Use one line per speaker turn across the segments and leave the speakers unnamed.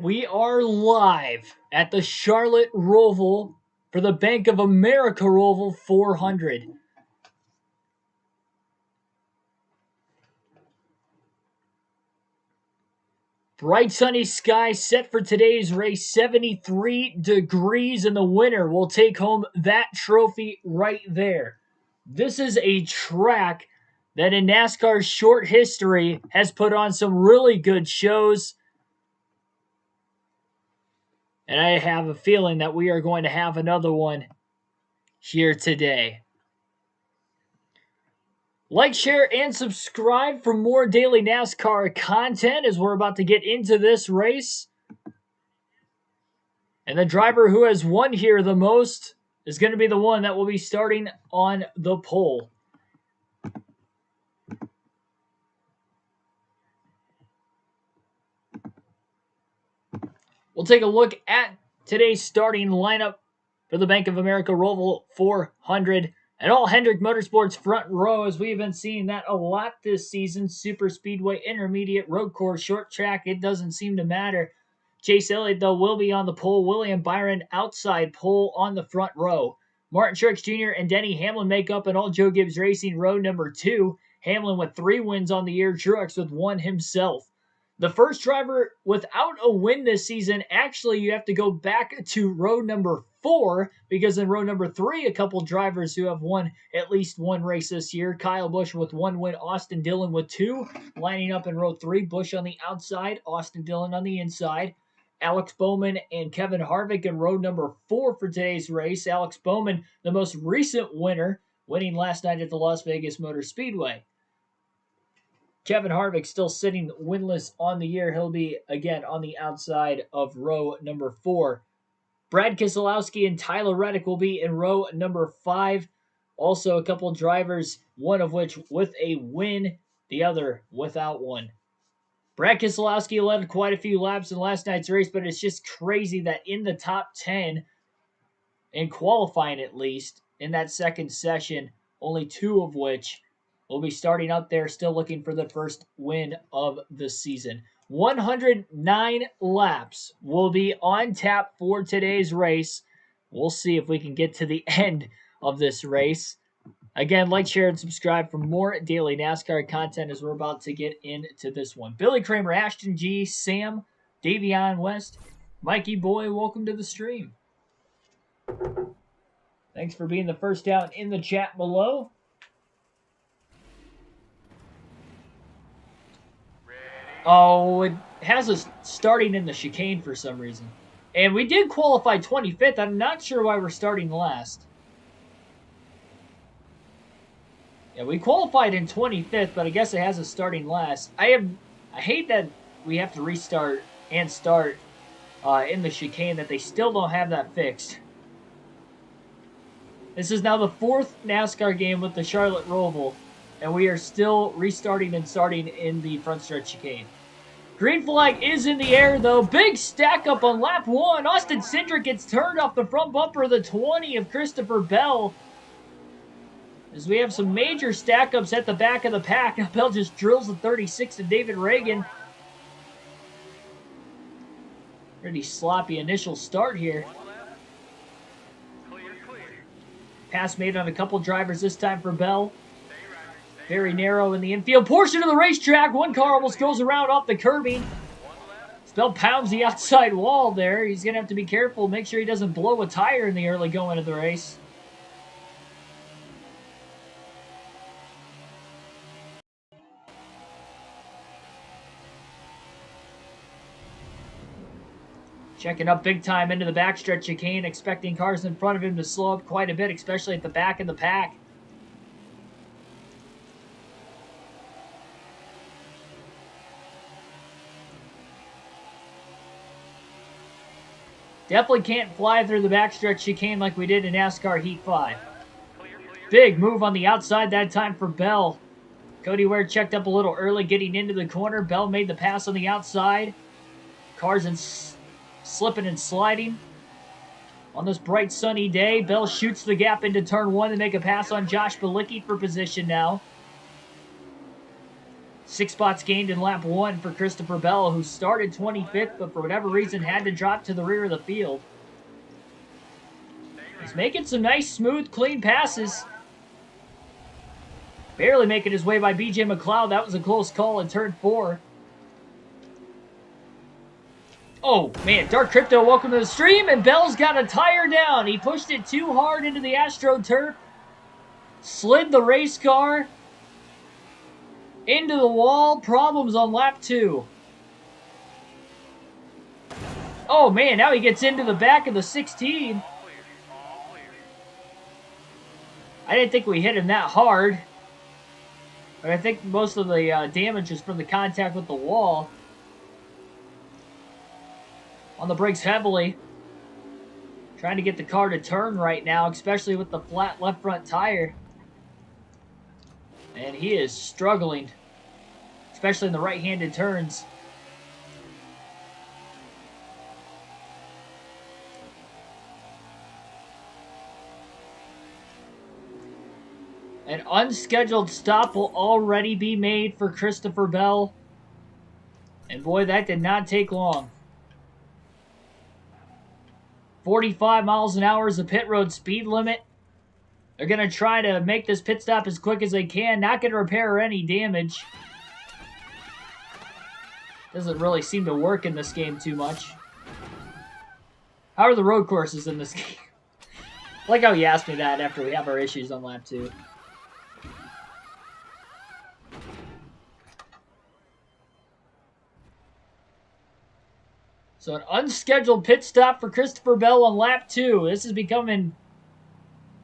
We are live at the Charlotte Roval for the Bank of America Roval 400. Bright sunny sky set for today's race, 73 degrees, and the winner will take home that trophy right there. This is a track that in NASCAR's short history has put on some really good shows. And I have a feeling that we are going to have another one here today. Like, share, and subscribe for more daily NASCAR content as we're about to get into this race. And the driver who has won here the most is going to be the one that will be starting on the pole. We'll take a look at today's starting lineup for the Bank of America Roval 400. And all Hendrick Motorsports front row, as we've been seeing that a lot this season. Super Speedway, Intermediate, Road Course, Short Track, it doesn't seem to matter. Chase Elliott, though, will be on the pole. William Byron outside pole on the front row. Martin Truex Jr. and Denny Hamlin make up an all Joe Gibbs Racing row number 2. Hamlin with 3 wins on the year, Truex with 1 himself. The first driver without a win this season, actually, you have to go back to row number 4, because in row number 3, a couple drivers who have won at least one race this year. Kyle Busch with 1 win, Austin Dillon with 2. Lining up in row 3, Busch on the outside, Austin Dillon on the inside. Alex Bowman and Kevin Harvick in row number 4 for today's race. Alex Bowman, the most recent winner, winning last night at the Las Vegas Motor Speedway. Kevin Harvick still sitting winless on the year. He'll be, again, on the outside of row number 4. Brad Keselowski and Tyler Reddick will be in row number 5. Also, a couple drivers, one of which with a win, the other without one. Brad Keselowski led quite a few laps in last night's race, but it's just crazy that in the top 10, in qualifying at least, in that second session, only 2 of which will be starting up there, still looking for the first win of the season. 109 laps will be on tap for today's race. We'll see if we can get to the end of this race. Again, like, share, and subscribe for more daily NASCAR content as we're about to get into this one. Billy Kramer, Ashton G, Sam, Davion West, Mikey Boy, welcome to the stream. Thanks for being the first down in the chat below. Oh, it has us starting in the chicane for some reason. And we did qualify 25th. I'm not sure why we're starting last. Yeah, we qualified in 25th, but I guess it has us starting last. I hate that we have to restart and start in the chicane, that they still don't have that fixed. This is now the 4th NASCAR game with the Charlotte Roval, and we are still restarting and starting in the front stretch chicane. Green flag is in the air, though. Big stack up on lap 1. Austin Cindric gets turned off the front bumper of the 20 of Christopher Bell. As we have some major stack ups at the back of the pack. Now Bell just drills the 36 to David Reagan. Pretty sloppy initial start here. Pass made on a couple drivers this time for Bell. Very narrow in the infield portion of the racetrack. One car almost goes around off the curbing. Bell pounds the outside wall there. He's going to have to be careful, make sure he doesn't blow a tire in the early going of the race. Checking up big time into the backstretch chicane, expecting cars in front of him to slow up quite a bit, especially at the back of the pack. Definitely can't fly through the backstretch chicane like we did in NASCAR Heat 5. Big move on the outside that time for Bell. Cody Ware checked up a little early, getting into the corner. Bell made the pass on the outside. Cars slipping and sliding. On this bright sunny day, Bell shoots the gap into turn 1 to make a pass on Josh Bilicki for position now. 6 spots gained in lap 1 for Christopher Bell, who started 25th, but for whatever reason had to drop to the rear of the field. He's making some nice, smooth, clean passes. Barely making his way by BJ McLeod. That was a close call in turn 4. Oh, man, Dark Crypto, welcome to the stream, and Bell's got a tire down. He pushed it too hard into the AstroTurf, slid the race car into the wall. Problems on lap 2. Oh, man, now he gets into the back of the 16. I didn't think we hit him that hard. But I think most of the damage is from the contact with the wall. On the brakes heavily. Trying to get the car to turn right now, especially with the flat left front tire. And he is struggling, especially in the right-handed turns. An unscheduled stop will already be made for Christopher Bell. And boy, that did not take long. 45 miles an hour is the pit road speed limit. They're going to try to make this pit stop as quick as they can. Not going to repair any damage. Doesn't really seem to work in this game too much. How are the road courses in this game? I like how you asked me that after we have our issues on lap 2. So an unscheduled pit stop for Christopher Bell on lap 2. This is becoming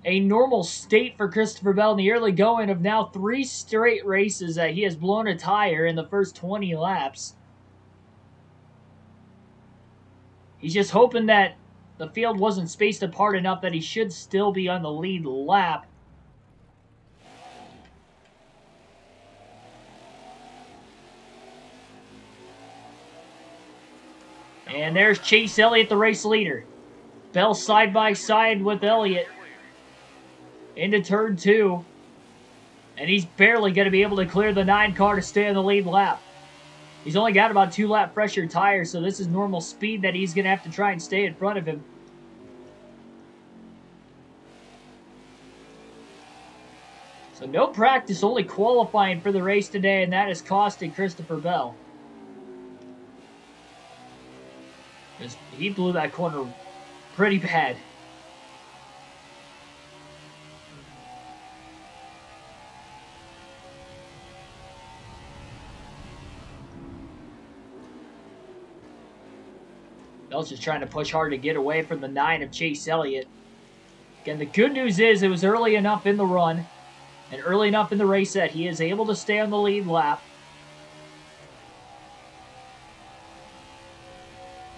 a normal state for Christopher Bell in the early going of now 3 straight races that he has blown a tire in the first 20 laps. He's just hoping that the field wasn't spaced apart enough that he should still be on the lead lap. And there's Chase Elliott, the race leader. Bell side by side with Elliott into turn 2. And he's barely going to be able to clear the 9 car to stay on the lead lap. He's only got about 2 lap fresher tires, so this is normal speed that he's going to have to try and stay in front of him. So no practice, only qualifying for the race today, and that is costing Christopher Bell. He blew that corner pretty bad. Bell's just trying to push hard to get away from the 9 of Chase Elliott. Again, the good news is it was early enough in the run and early enough in the race that he is able to stay on the lead lap.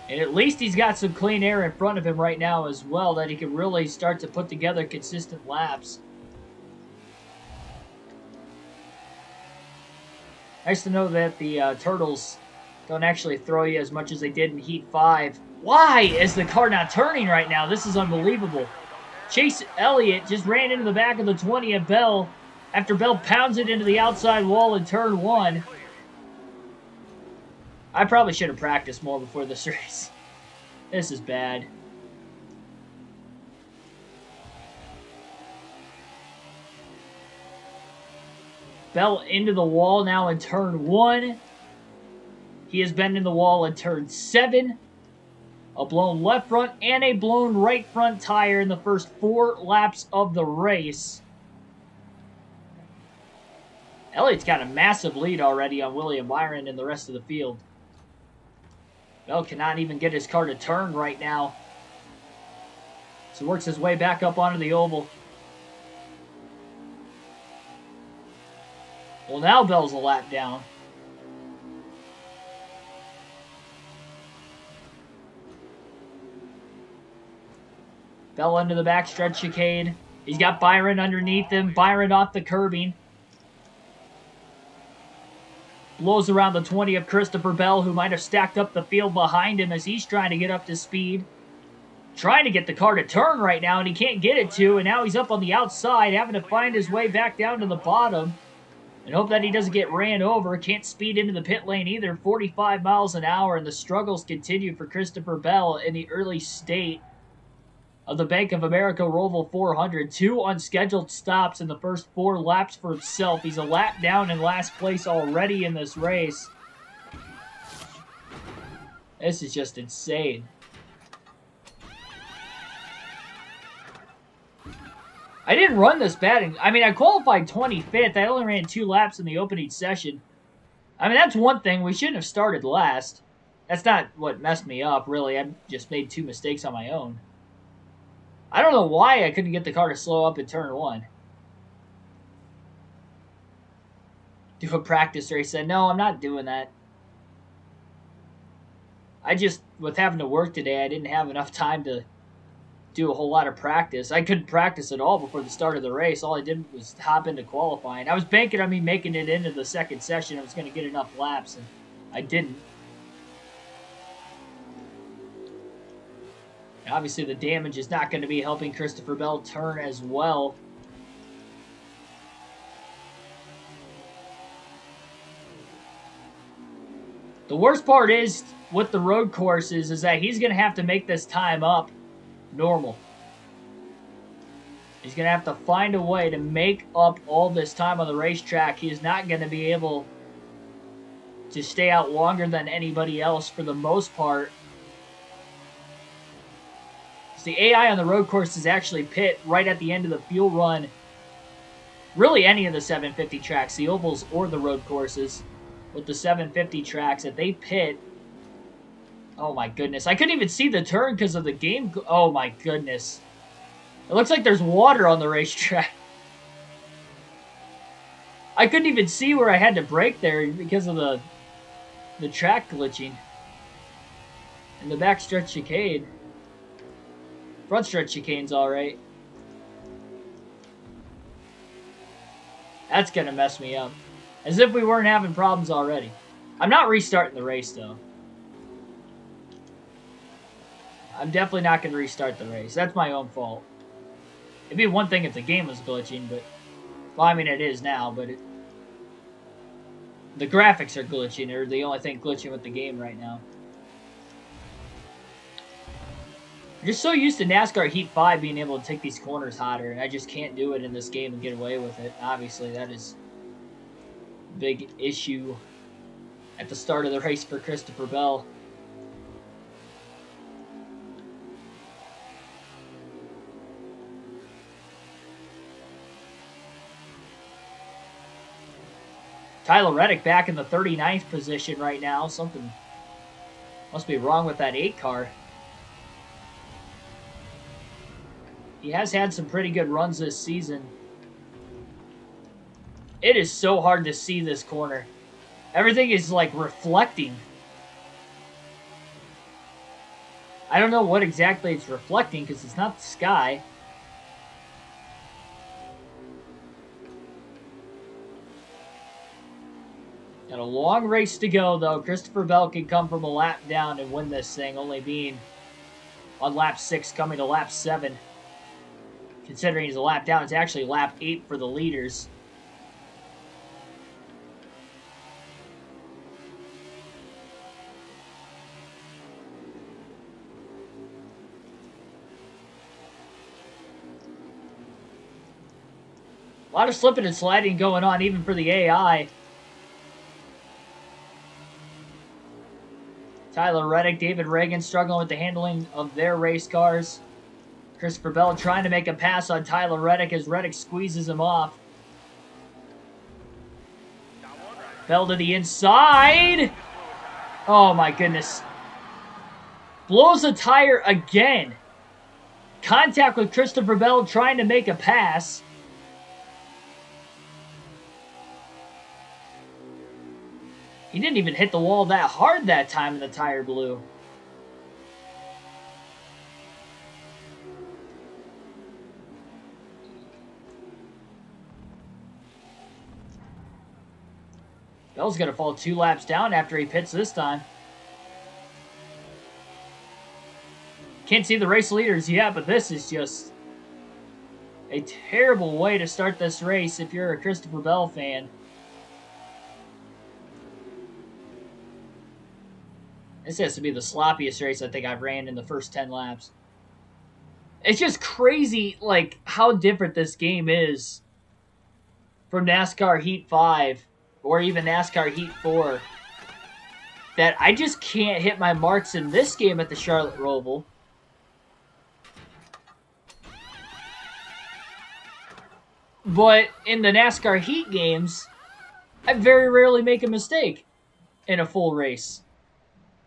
And at least he's got some clean air in front of him right now as well that he can really start to put together consistent laps. Nice to know that the Turtles don't actually throw you as much as they did in Heat 5. Why is the car not turning right now? This is unbelievable. Chase Elliott just ran into the back of the 20 of Bell after Bell pounds it into the outside wall in turn 1. I probably should have practiced more before this race. This is bad. Bell into the wall now in turn 1. He has been in the wall in turn 7. A blown left front and a blown right front tire in the first 4 laps of the race. Elliott's got a massive lead already on William Byron and the rest of the field. Bell cannot even get his car to turn right now. So works his way back up onto the oval. Well, now Bell's a lap down. Bell into the backstretch chicane. He's got Byron underneath him. Byron off the curbing. Blows around the 20 of Christopher Bell, who might have stacked up the field behind him as he's trying to get up to speed. Trying to get the car to turn right now, and he can't get it to, and now he's up on the outside, having to find his way back down to the bottom. And hope that he doesn't get ran over. Can't speed into the pit lane either. 45 miles an hour, and the struggles continue for Christopher Bell in the early state of the Bank of America Roval 400. 2 unscheduled stops in the first 4 laps for himself. He's a lap down in last place already in this race. This is just insane. I didn't run this bad. I mean, I qualified 25th. I only ran 2 laps in the opening session. I mean, that's one thing. We shouldn't have started last. That's not what messed me up, really. I just made 2 mistakes on my own. I don't know why I couldn't get the car to slow up in turn 1. Do a practice race. Said, no, I'm not doing that. I just, with having to work today, I didn't have enough time to do a whole lot of practice. I couldn't practice at all before the start of the race. All I did was hop into qualifying. I was banking on me making it into the second session. I was going to get enough laps, and I didn't. And obviously, the damage is not going to be helping Christopher Bell turn as well. The worst part is, with the road courses, is that he's going to have to make this time up normal. He's going to have to find a way to make up all this time on the racetrack. He is not going to be able to stay out longer than anybody else for the most part. So the AI on the road courses actually pit right at the end of the fuel run. Really any of the 750 tracks, the ovals or the road courses. With the 750 tracks, if they pit... Oh my goodness. I couldn't even see the turn because of the game. Oh my goodness. It looks like there's water on the racetrack. I couldn't even see where I had to brake there because of the track glitching. And the back stretch chicane. Front stretch chicane's alright. That's gonna mess me up. As if we weren't having problems already. I'm not restarting the race though. I'm definitely not going to restart the race. That's my own fault. It'd be one thing if the game was glitching, but... Well, I mean, it is now, but the graphics are glitching. They're the only thing glitching with the game right now. I'm just so used to NASCAR Heat 5 being able to take these corners hotter, and I just can't do it in this game and get away with it. Obviously, that is a big issue at the start of the race for Christopher Bell. Tyler Reddick back in the 39th position right now. Something must be wrong with that 8 car. He has had some pretty good runs this season. It is so hard to see this corner. Everything is like reflecting. I don't know what exactly it's reflecting because it's not the sky. Got a long race to go, though. Christopher Bell can come from a lap down and win this thing, only being on lap 6, coming to lap 7. Considering he's a lap down, it's actually lap 8 for the leaders. A lot of slipping and sliding going on, even for the AI. Tyler Reddick, David Reagan struggling with the handling of their race cars. Christopher Bell trying to make a pass on Tyler Reddick as Reddick squeezes him off. Bell to the inside. Oh my goodness. Blows a tire again. Contact with Christopher Bell trying to make a pass. He didn't even hit the wall that hard that time and the tire blew. Bell's going to fall 2 laps down after he pits this time. Can't see the race leaders yet, but this is just a terrible way to start this race if you're a Christopher Bell fan. This has to be the sloppiest race I think I've ran in the first 10 laps. It's just crazy, like, how different this game is from NASCAR Heat 5 or even NASCAR Heat 4. That I just can't hit my marks in this game at the Charlotte Roval. But in the NASCAR Heat games, I very rarely make a mistake in a full race.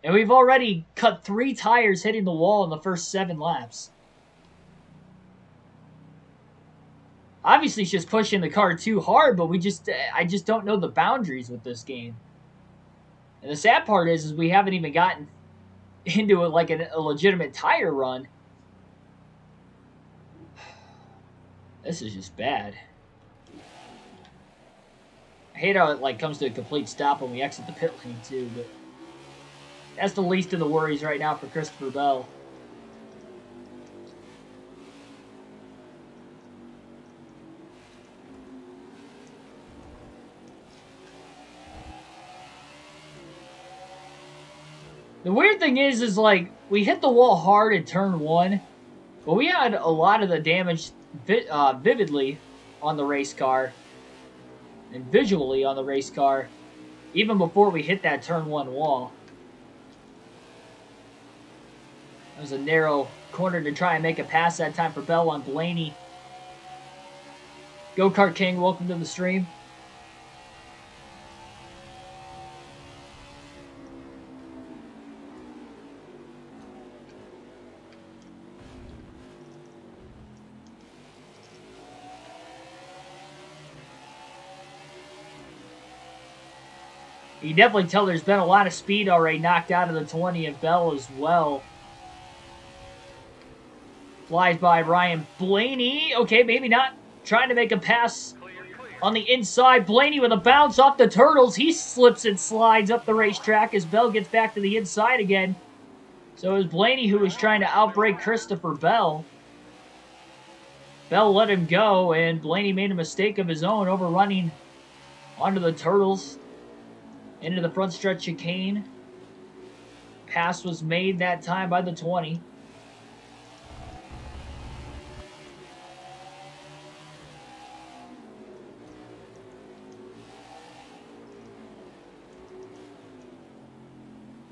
And we've already cut 3 tires hitting the wall in the first 7 laps. Obviously, it's just pushing the car too hard, but I just don't know the boundaries with this game. And the sad part is we haven't even gotten into a legitimate tire run. This is just bad. I hate how it comes to a complete stop when we exit the pit lane too, but that's the least of the worries right now for Christopher Bell. The weird thing is we hit the wall hard in turn 1, but we had a lot of the damage vividly on the race car and visually on the race car even before we hit that turn 1 wall. That was a narrow corner to try and make a pass that time for Bell on Blaney. Go-Kart King, welcome to the stream. You definitely tell there's been a lot of speed already knocked out of the 20 of Bell as well. Flies by Ryan Blaney. Okay, maybe not. Trying to make a pass on the inside. Blaney with a bounce off the turtles. He slips and slides up the racetrack as Bell gets back to the inside again. So it was Blaney who was trying to outbrake Christopher Bell. Bell let him go, and Blaney made a mistake of his own, overrunning onto the turtles. Into the front stretch chicane. Pass was made that time by the 20.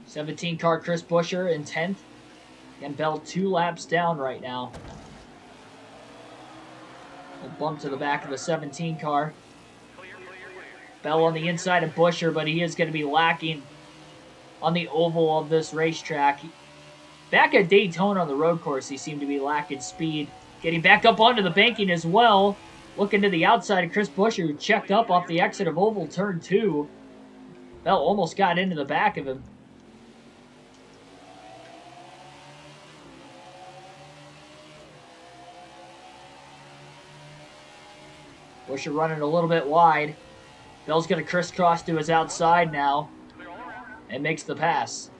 '17 car Chris Buescher in 10th. And Bell 2 laps down right now. A bump to the back of the 17 car. Bell on the inside of Buescher, but he is going to be lacking on the oval of this racetrack. Back at Daytona on the road course, he seemed to be lacking speed. Getting back up onto the banking as well. Looking to the outside of Chris Buescher, who checked up off the exit of oval turn 2. Bell almost got into the back of him. Buescher running a little bit wide. Bell's going to crisscross to his outside now and makes the pass.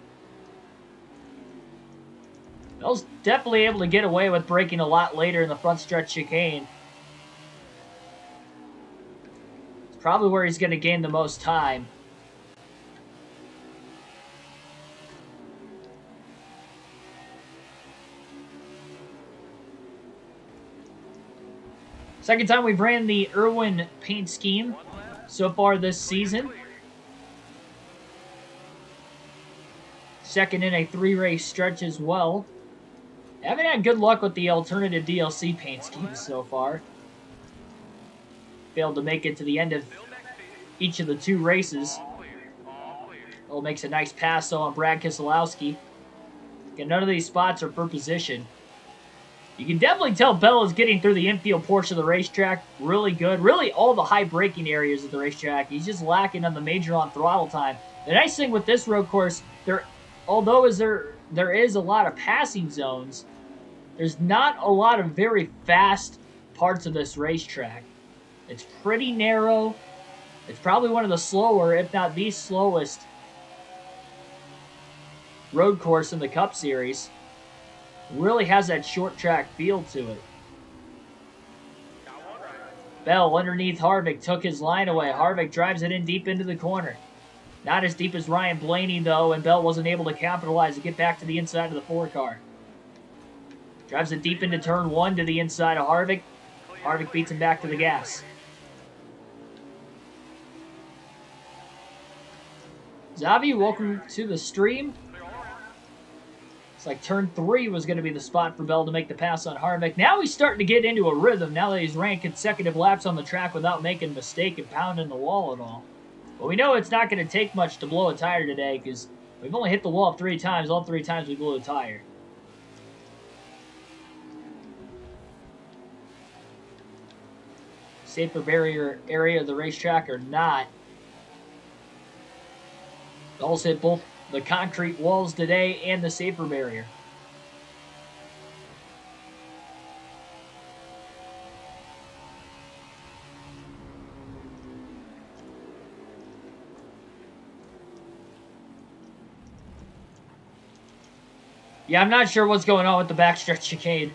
Bell's definitely able to get away with braking a lot later in the front stretch chicane. It's probably where he's going to gain the most time. Second time we've ran the Irwin paint scheme so far this season. Second in a 3-race stretch as well. Haven't had good luck with the alternative DLC paint schemes so far. Failed to make it to the end of each of the 2 races. Oh, makes a nice pass though on Brad Keselowski. Again, none of these spots are for position. You can definitely tell Bell is getting through the infield portion of the racetrack really good. Really all the high braking areas of the racetrack. He's just lacking on the major on throttle time. The nice thing with this road course, although there is a lot of passing zones, there's not a lot of very fast parts of this racetrack. It's pretty narrow. It's probably one of the slower, if not the slowest, road course in the Cup Series. Really has that short track feel to it. Bell underneath Harvick took his line away. Harvick drives it in deep into the corner. Not as deep as Ryan Blaney, though, and Bell wasn't able to capitalize to get back to the inside of the 4 car. Drives it deep into turn 1 to the inside of Harvick. Harvick beats him back to the gas. Zavi, welcome to the stream. It's like turn 3 was going to be the spot for Bell to make the pass on Harvick. Now he's starting to get into a rhythm now that he's ran consecutive laps on the track without making a mistake and pounding the wall at all. But we know it's not going to take much to blow a tire today because we've only hit the wall 3 times. All 3 times we blew a tire. Safer barrier area of the racetrack or not. Bell's hit both the concrete walls today and the safer barrier. Yeah, I'm not sure what's going on with the backstretch chicane.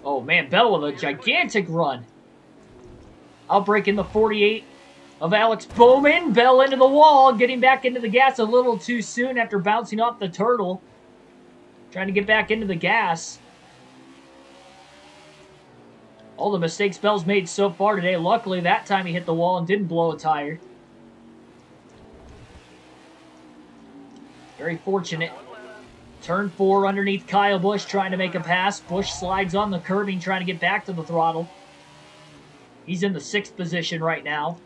Oh man, Bell with a gigantic run. Outbreak in the 48 of Alex Bowman. Bell into the wall, getting back into the gas a little too soon after bouncing off the turtle. Trying to get back into the gas. All the mistakes Bell's made so far today. Luckily, that time he hit the wall and didn't blow a tire. Very fortunate. Turn 4 underneath Kyle Busch trying to make a pass. Busch slides on the curbing trying to get back to the throttle. He's in the 6th position right now.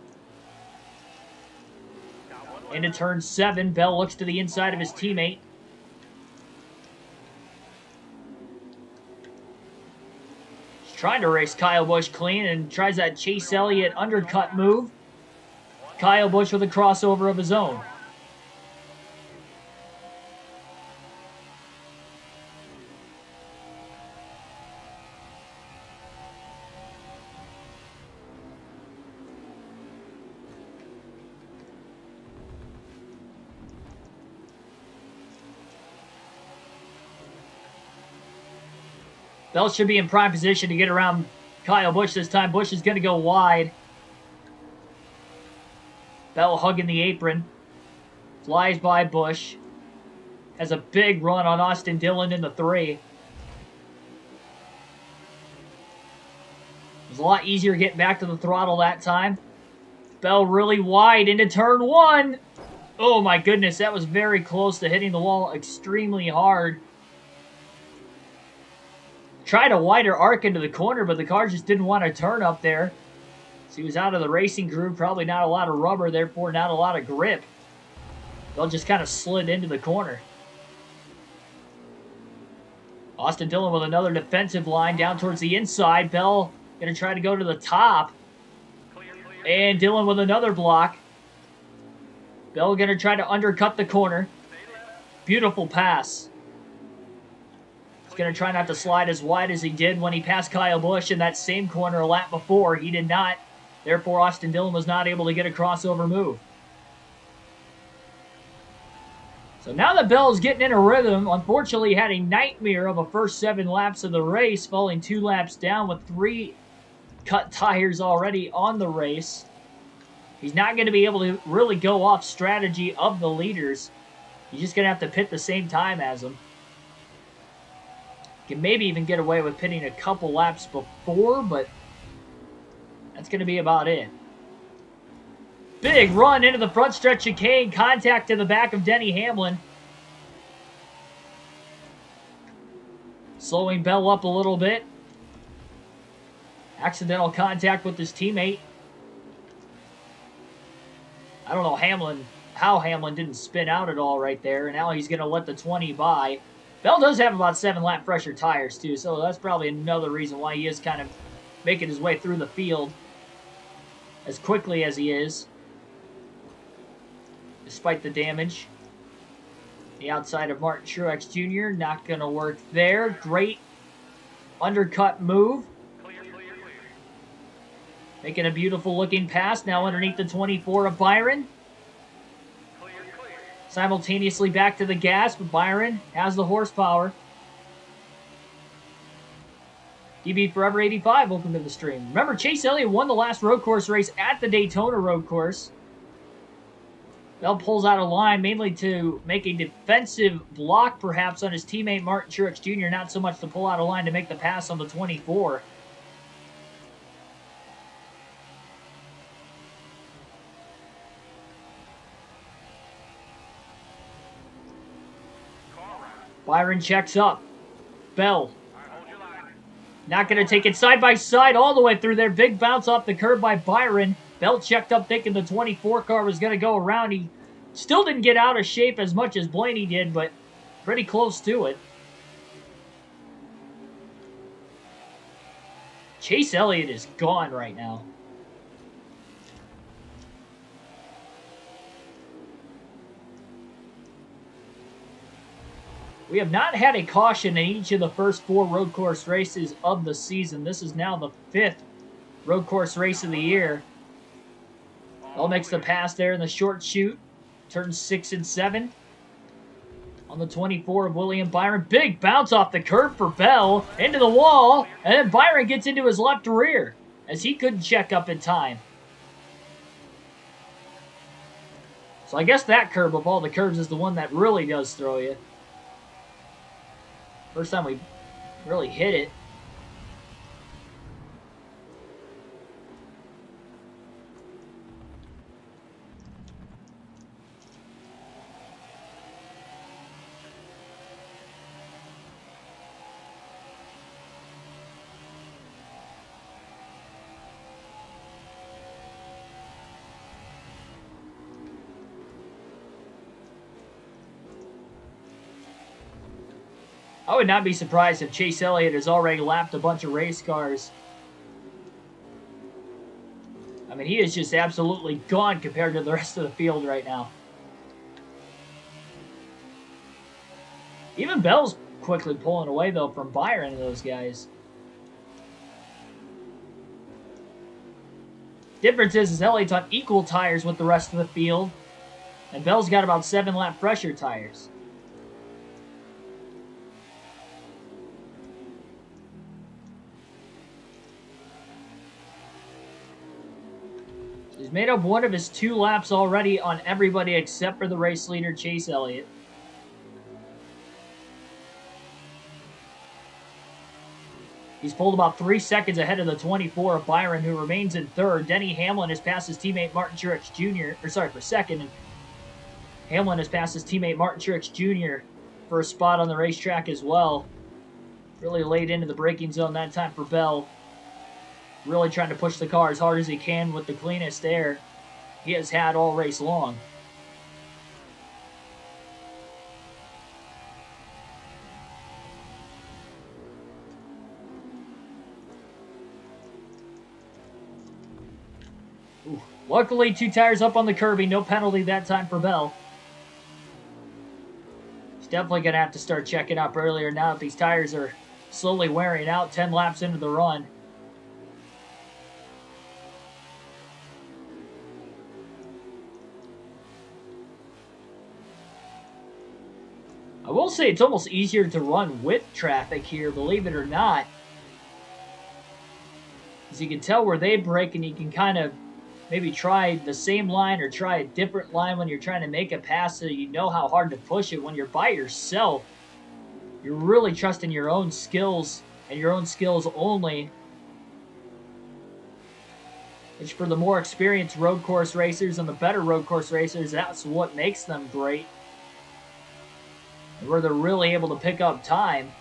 Into turn 7. Bell looks to the inside of his teammate. Trying to race Kyle Busch clean and tries that Chase Elliott undercut move. Kyle Busch with a crossover of his own. Bell should be in prime position to get around Kyle Busch this time. Busch is going to go wide. Bell hugging the apron. Flies by Busch. Has a big run on Austin Dillon in the 3. It was a lot easier getting back to the throttle that time. Bell really wide into turn 1. Oh my goodness, that was very close to hitting the wall extremely hard. Tried a wider arc into the corner, but the car just didn't want to turn up there. So he was out of the racing groove. Probably not a lot of rubber, therefore not a lot of grip. Bell just kind of slid into the corner. Austin Dillon with another defensive line down towards the inside. Bell going to try to go to the top. And Dillon with another block. Bell going to try to undercut the corner. Beautiful pass. He's going to try not to slide as wide as he did when he passed Kyle Busch in that same corner a lap before. He did not. Therefore, Austin Dillon was not able to get a crossover move. So now that Bell's getting in a rhythm, unfortunately he had a nightmare of a first 7 laps of the race, falling 2 laps down with 3 cut tires already on the race. He's not going to be able to really go off strategy of the leaders. He's just going to have to pit the same time as them. Can maybe even get away with pitting a couple laps before, but that's going to be about it. Big run into the front stretch chicane. Contact to the back of Denny Hamlin. Slowing Bell up a little bit. Accidental contact with his teammate. I don't know how Hamlin didn't spin out at all right there. And now he's going to let the 20 by. Bell does have about 7 lap fresher tires too, so that's probably another reason why he is kind of making his way through the field as quickly as he is, despite the damage. The outside of Martin Truex Jr. not going to work there. Great undercut move. Making a beautiful looking pass now underneath the 24 of Byron. simultaneously back to the gas, but Byron has the horsepower. DB Forever 85, welcome to the stream. Remember, Chase Elliott won the last road course race at the Daytona road course. Bell pulls out a line mainly to make a defensive block, perhaps, on his teammate Martin Truex Jr., not so much to pull out a line to make the pass on the 24. Byron checks up. Bell. Not going to take it side by side all the way through there. Big bounce off the curb by Byron. Bell checked up thinking the 24 car was going to go around. He still didn't get out of shape as much as Blaney did, but pretty close to it. Chase Elliott is gone right now. We have not had a caution in each of the first 4 road course races of the season. This is now the 5th road course race of the year. Bell makes the pass there in the short chute. Turns 6 and 7. On the 24 of William Byron. Big bounce off the curb for Bell. Into the wall. And then Byron gets into his left rear as he couldn't check up in time. So I guess that curb of all the curbs is the one that really does throw you. First time we really hit it. I would not be surprised if Chase Elliott has already lapped a bunch of race cars. I mean, he is just absolutely gone compared to the rest of the field right now. Even Bell's quickly pulling away, though, from Byron and those guys. Difference is Elliott's on equal tires with the rest of the field, and Bell's got about 7-lap pressure tires. He's made up one of his 2 laps already on everybody except for the race leader, Chase Elliott. He's pulled about 3 seconds ahead of the 24 of Byron, who remains in third. Denny Hamlin has passed his teammate Martin Truex Jr. for second. And Hamlin has passed his teammate Martin Truex Jr. for a spot on the racetrack as well. Really laid into the braking zone that time for Bell. Really trying to push the car as hard as he can with the cleanest air he has had all race long. Ooh. Luckily, 2 tires up on the curbing. No penalty that time for Bell. He's definitely going to have to start checking up earlier now if these tires are slowly wearing out 10 laps into the run. I will say it's almost easier to run with traffic here, believe it or not. As you can tell where they break, and you can kind of maybe try the same line or try a different line when you're trying to make a pass so you know how hard to push it. When you're by yourself, you're really trusting your own skills and your own skills only. Which for the more experienced road course racers and the better road course racers, that's what makes them great. Where they're really able to pick up time.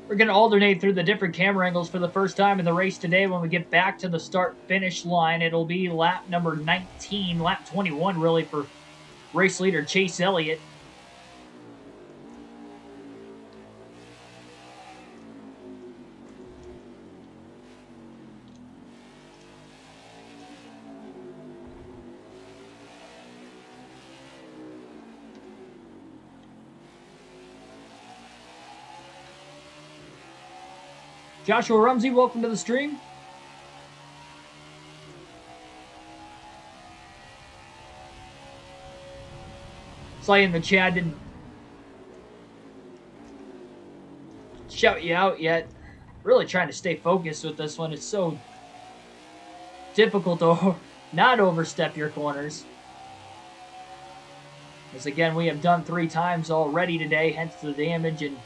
We're going to alternate through the different camera angles for the first time in the race today. When we get back to the start-finish line, it'll be lap number 19, lap 21 really, for race leader Chase Elliott. Joshua Rumsey, welcome to the stream. Saw you in the chat, didn't shout you out yet. Really trying to stay focused with this one. It's so difficult to not overstep your corners. As again, we have done 3 times already today, hence the damage and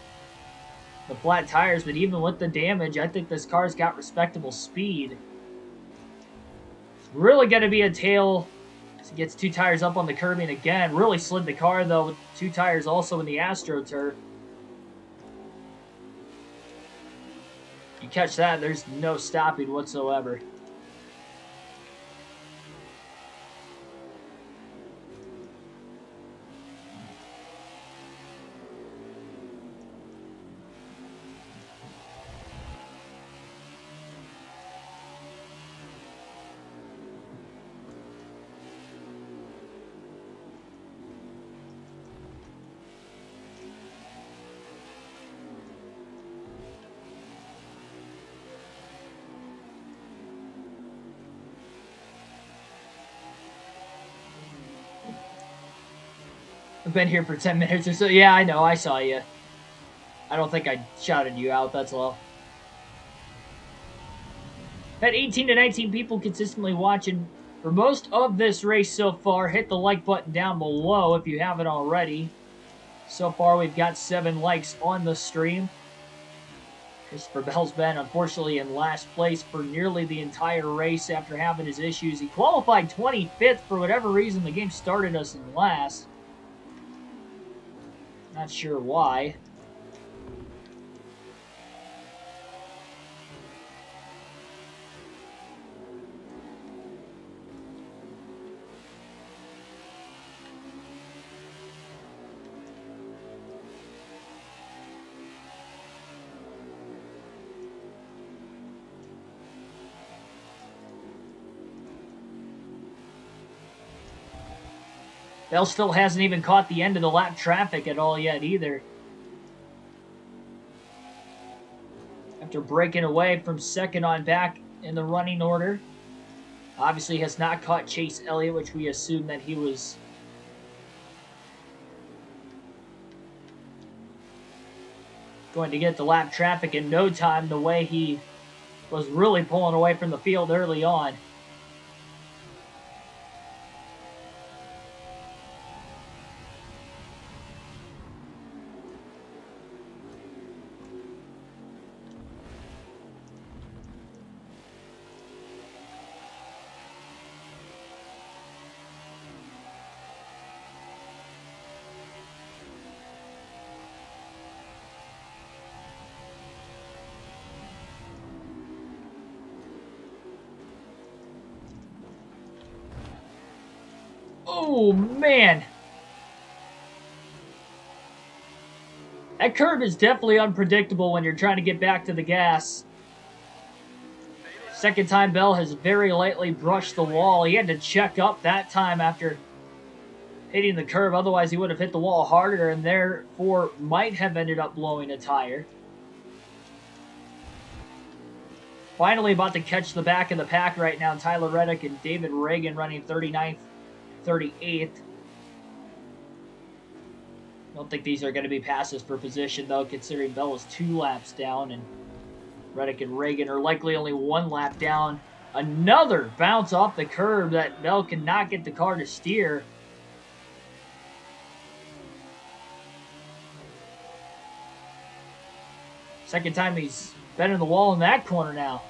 the flat tires. But even with the damage, I think this car's got respectable speed. It's really going to be a tail as he gets 2 tires up on the curbing again. Really slid the car, though, with 2 tires also in the AstroTurf. You catch that, there's no stopping whatsoever. I've been here for 10 minutes or so. Yeah, I know. I saw you. I don't think I shouted you out, that's all. Had 18 to 19 people consistently watching for most of this race so far. Hit the like button down below if you haven't already. So far, we've got 7 likes on the stream. Christopher Bell's been, unfortunately, in last place for nearly the entire race after having his issues. He qualified 25th. For whatever reason, the game started us in last. Not sure why. Bell still hasn't even caught the end of the lap traffic at all yet either. After breaking away from second on back in the running order. Obviously has not caught Chase Elliott, which we assumed that he was going to get the lap traffic in no time, the way he was really pulling away from the field early on. Oh, man. That curve is definitely unpredictable when you're trying to get back to the gas. Second time Bell has very lightly brushed the wall. He had to check up that time after hitting the curve. Otherwise, he would have hit the wall harder and therefore might have ended up blowing a tire. Finally about to catch the back of the pack right now. Tyler Reddick and David Reagan running 39th. 38th. I don't think these are going to be passes for position, though, considering Bell is 2 laps down, and Reddick and Reagan are likely only 1 lap down. Another bounce off the curb that Bell cannot get the car to steer. Second time he's been in the wall in that corner now.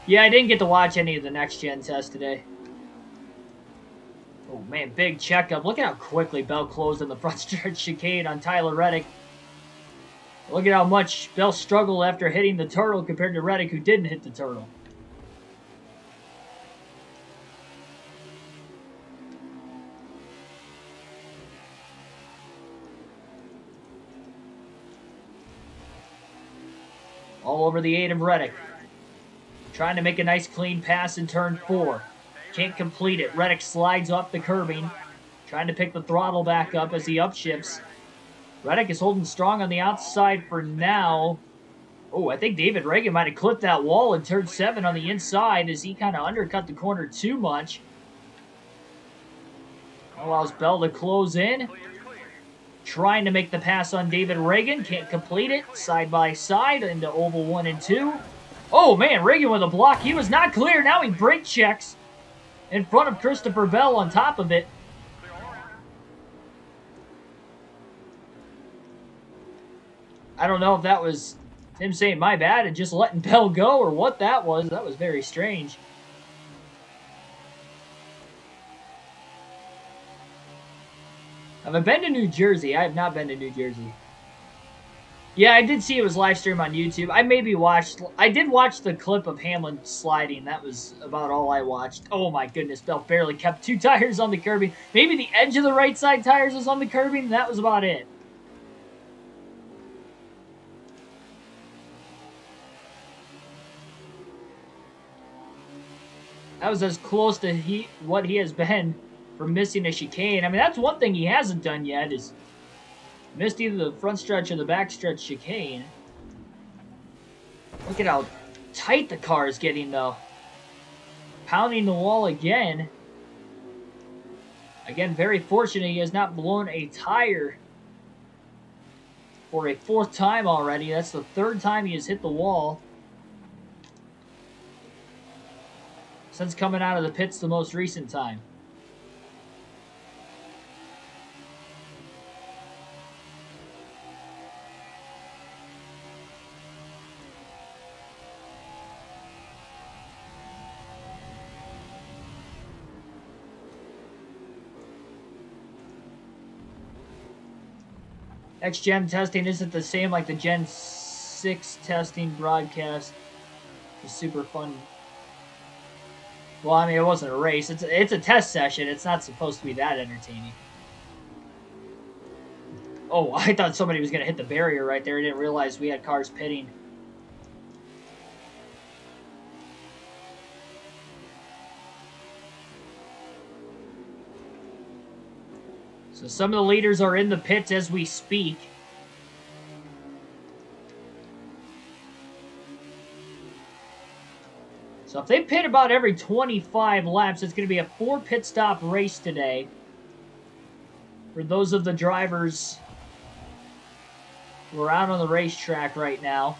Yeah, I didn't get to watch any of the next-gen tests today. Oh, man, big checkup. Look at how quickly Bell closed in the front stretch chicane on Tyler Reddick. Look at how much Bell struggled after hitting the turtle compared to Reddick, who didn't hit the turtle. All over the 8 of Reddick. Trying to make a nice clean pass in turn 4. Can't complete it. Reddick slides off the curbing. Trying to pick the throttle back up as he upshifts. Reddick is holding strong on the outside for now. Oh, I think David Reagan might have clipped that wall in turn 7 on the inside as he kind of undercut the corner too much. Allows Bell to close in. Trying to make the pass on David Reagan. Can't complete it. Side by side into oval 1 and 2. Oh, man, Reagan with a block. He was not clear. Now he brake checks in front of Christopher Bell on top of it. I don't know if that was him saying my bad and just letting Bell go or what that was. That was very strange. Have I been to New Jersey? I have not been to New Jersey. Yeah, I did see it was live stream on YouTube. I did watch the clip of Hamlin sliding. That was about all I watched. Oh my goodness, Bell barely kept 2 tires on the curbing. Maybe the edge of the right side tires was on the curbing. That was about it. That was as close to what he has been for missing a chicane. I mean, that's one thing he hasn't done yet is missed either the front stretch or the back stretch chicane. Look at how tight the car is getting, though. Pounding the wall again. Again, very fortunate he has not blown a tire for a 4th time already. That's the 3rd time he has hit the wall since coming out of the pits the most recent time. Next gen testing isn't the same like the Gen 6 testing broadcast. It's super fun. Well, I mean, it wasn't a race. It's a test session. It's not supposed to be that entertaining. Oh, I thought somebody was going to hit the barrier right there. I didn't realize we had cars pitting. So some of the leaders are in the pits as we speak. So if they pit about every 25 laps, it's going to be a 4 pit stop race today. For those of the drivers who are out on the racetrack right now.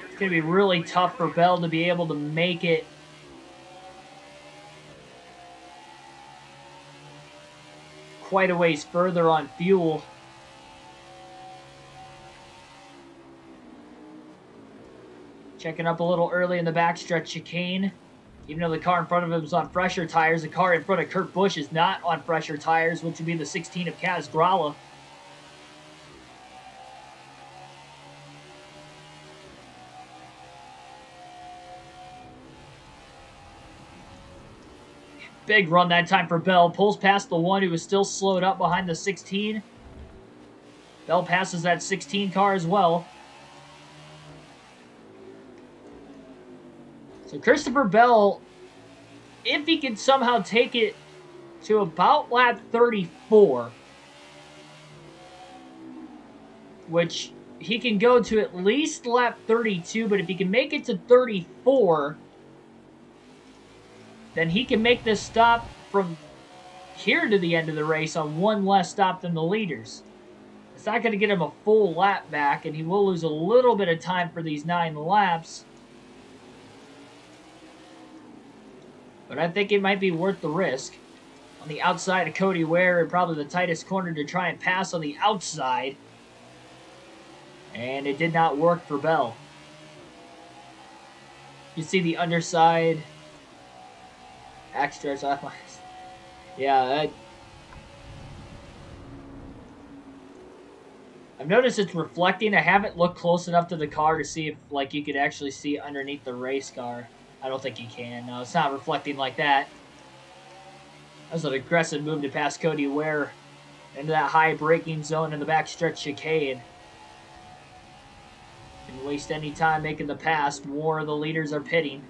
It's going to be really tough for Bell to be able to make it quite a ways further on fuel. Checking up a little early in the backstretch chicane. Even though the car in front of him is on fresher tires, the car in front of Kurt Busch is not on fresher tires, which would be the 16 of Kaz Grala. Big run that time for Bell. Pulls past the one who was still slowed up behind the 16. Bell passes that 16 car as well. So Christopher Bell, if he can somehow take it to about lap 34, which he can go to at least lap 32, but if he can make it to 34, then he can make this stop from here to the end of the race on one less stop than the leaders. It's not going to get him a full lap back, and he will lose a little bit of time for these 9 laps. but I think it might be worth the risk. On the outside of Cody Ware, and probably the tightest corner to try and pass on the outside. And it did not work for Bell. You see the underside. Extras off my... Yeah, I've noticed it's reflecting. I haven't looked close enough to the car to see if, like, you could actually see underneath the race car. I don't think you can. No, it's not reflecting like that. That was an aggressive move to pass Cody Ware into that high braking zone in the backstretch chicane. Didn't waste any time making the pass. More of the leaders are pitting.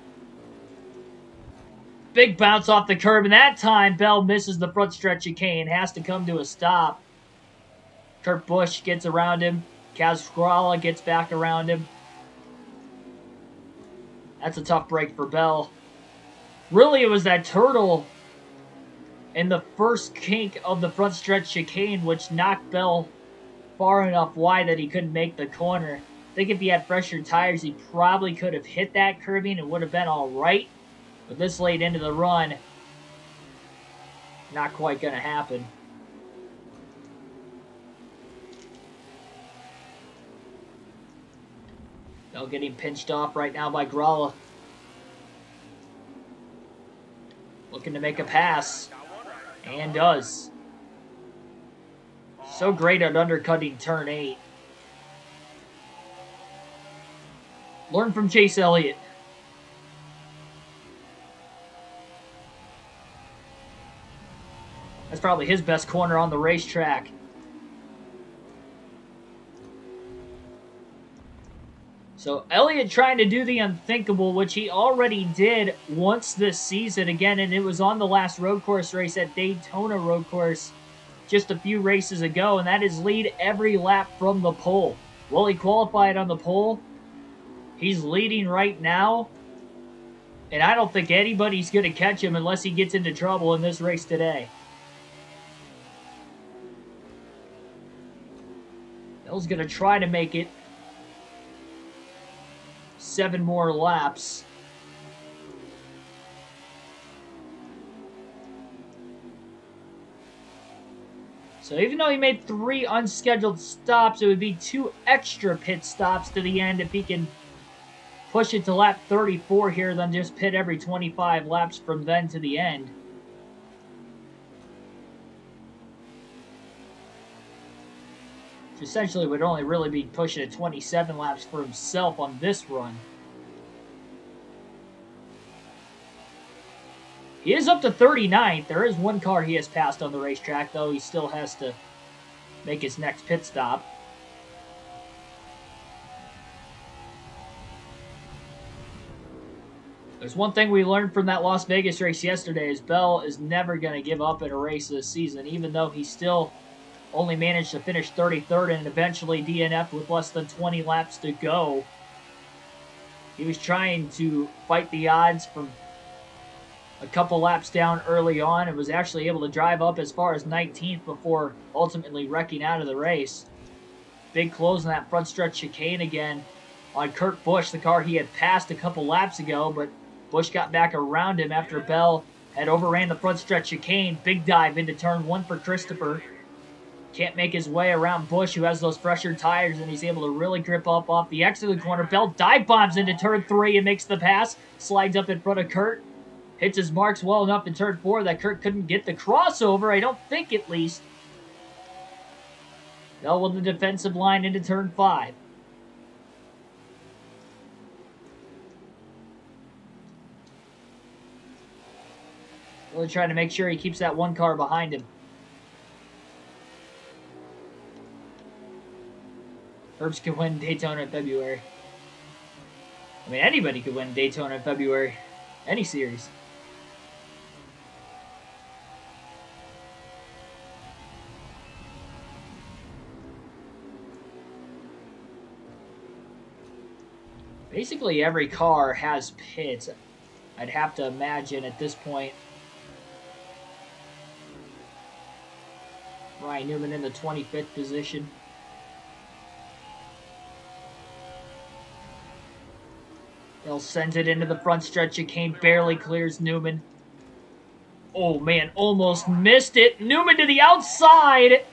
Big bounce off the curb, and that time Bell misses the front stretch chicane. Has to come to a stop. Kurt Busch gets around him. Kaz Grala gets back around him. That's a tough break for Bell. Really, it was that turtle in the first kink of the front stretch chicane which knocked Bell far enough wide that he couldn't make the corner. I think if he had fresher tires, he probably could have hit that curbing and would have been all right. But this late into the run, not quite going to happen. Bell getting pinched off right now by Grala. Looking to make a pass. And does. So great at undercutting turn 8. Learn from Chase Elliott. That's probably his best corner on the racetrack. So Elliott trying to do the unthinkable, which he already did once this season again, and it was on the last road course race at Daytona Road Course just a few races ago, and that is lead every lap from the pole. Well, he qualified on the pole. He's leading right now, and I don't think anybody's going to catch him unless he gets into trouble in this race today. Bell's going to try to make it 7 more laps. So even though he made 3 unscheduled stops, it would be 2 extra pit stops to the end if he can push it to lap 34 here, then just pit every 25 laps from then to the end. Which essentially would only really be pushing at 27 laps for himself on this run. He is up to 39th. There is one car he has passed on the racetrack, though. He still has to make his next pit stop. There's one thing we learned from that Las Vegas race yesterday is Bell is never going to give up in a race this season, even though he still only managed to finish 33rd and eventually DNF'd with less than 20 laps to go. He was trying to fight the odds from a couple laps down early on and was actually able to drive up as far as 19th before ultimately wrecking out of the race. Big close in that front stretch chicane again on Kurt Busch, the car he had passed a couple laps ago, but Busch got back around him after Bell had overran the front stretch chicane. Big dive into turn 1 for Christopher. Can't make his way around Busch, who has those fresher tires, and he's able to really grip up off the exit of the corner. Bell dive bombs into turn 3 and makes the pass. Slides up in front of Kurt. Hits his marks well enough in turn 4 that Kurt couldn't get the crossover, I don't think at least. Bell with the defensive line into turn 5. Really trying to make sure he keeps that one car behind him. Herbst could win Daytona in February. I mean, anybody could win Daytona in February. Any series. Basically, every car has pits. I'd have to imagine at this point. Ryan Newman in the 25th position. Bell sends it into the front stretch. Chicane barely clears Newman. Oh, man, almost missed it. Newman to the outside.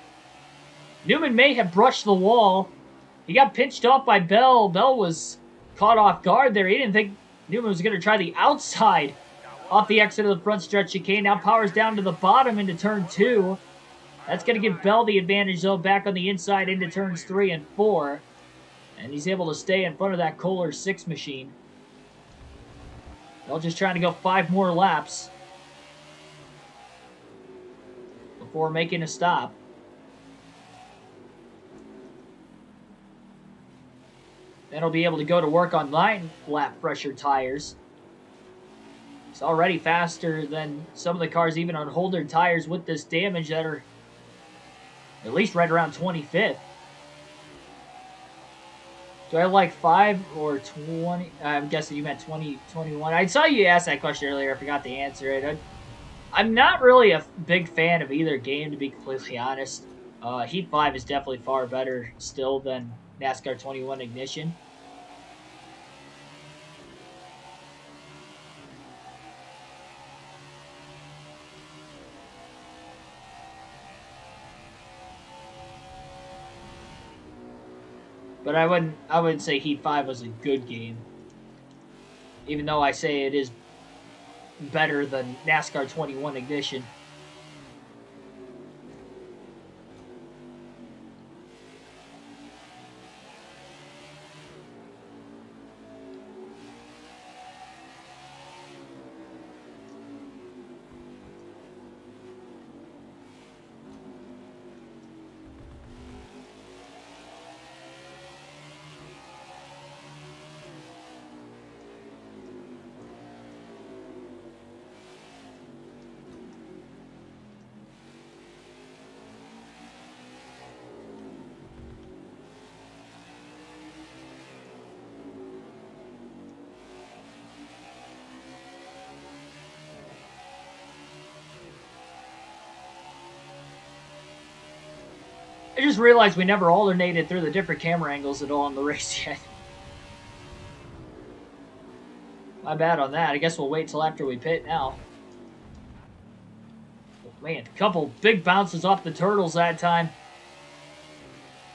Newman may have brushed the wall. He got pinched off by Bell. Bell was caught off guard there. He didn't think Newman was going to try the outside off the exit of the front stretch chicane. Now powers down to the bottom into turn 2. That's going to give Bell the advantage, though, back on the inside into turns 3 and 4. And he's able to stay in front of that Kohler 6 machine. Bell just trying to go 5 more laps before making a stop. Then he'll be able to go to work on 9-lap pressure tires. He's already faster than some of the cars even on Holder tires with this damage that are at least right around 25th. Do I like 5 or 20? I'm guessing you meant 20, 21. I saw you ask that question earlier. I forgot to answer it. I'm not really a big fan of either game, to be completely honest. Heat 5 is definitely far better still than NASCAR 21 Ignition. But I wouldn't say Heat 5 was a good game. Even though I say it is better than NASCAR 21 Ignition. I just realized we never alternated through the different camera angles at all in the race yet. My bad on that. I guess we'll wait till after we pit now. Oh, man, a couple big bounces off the turtles that time.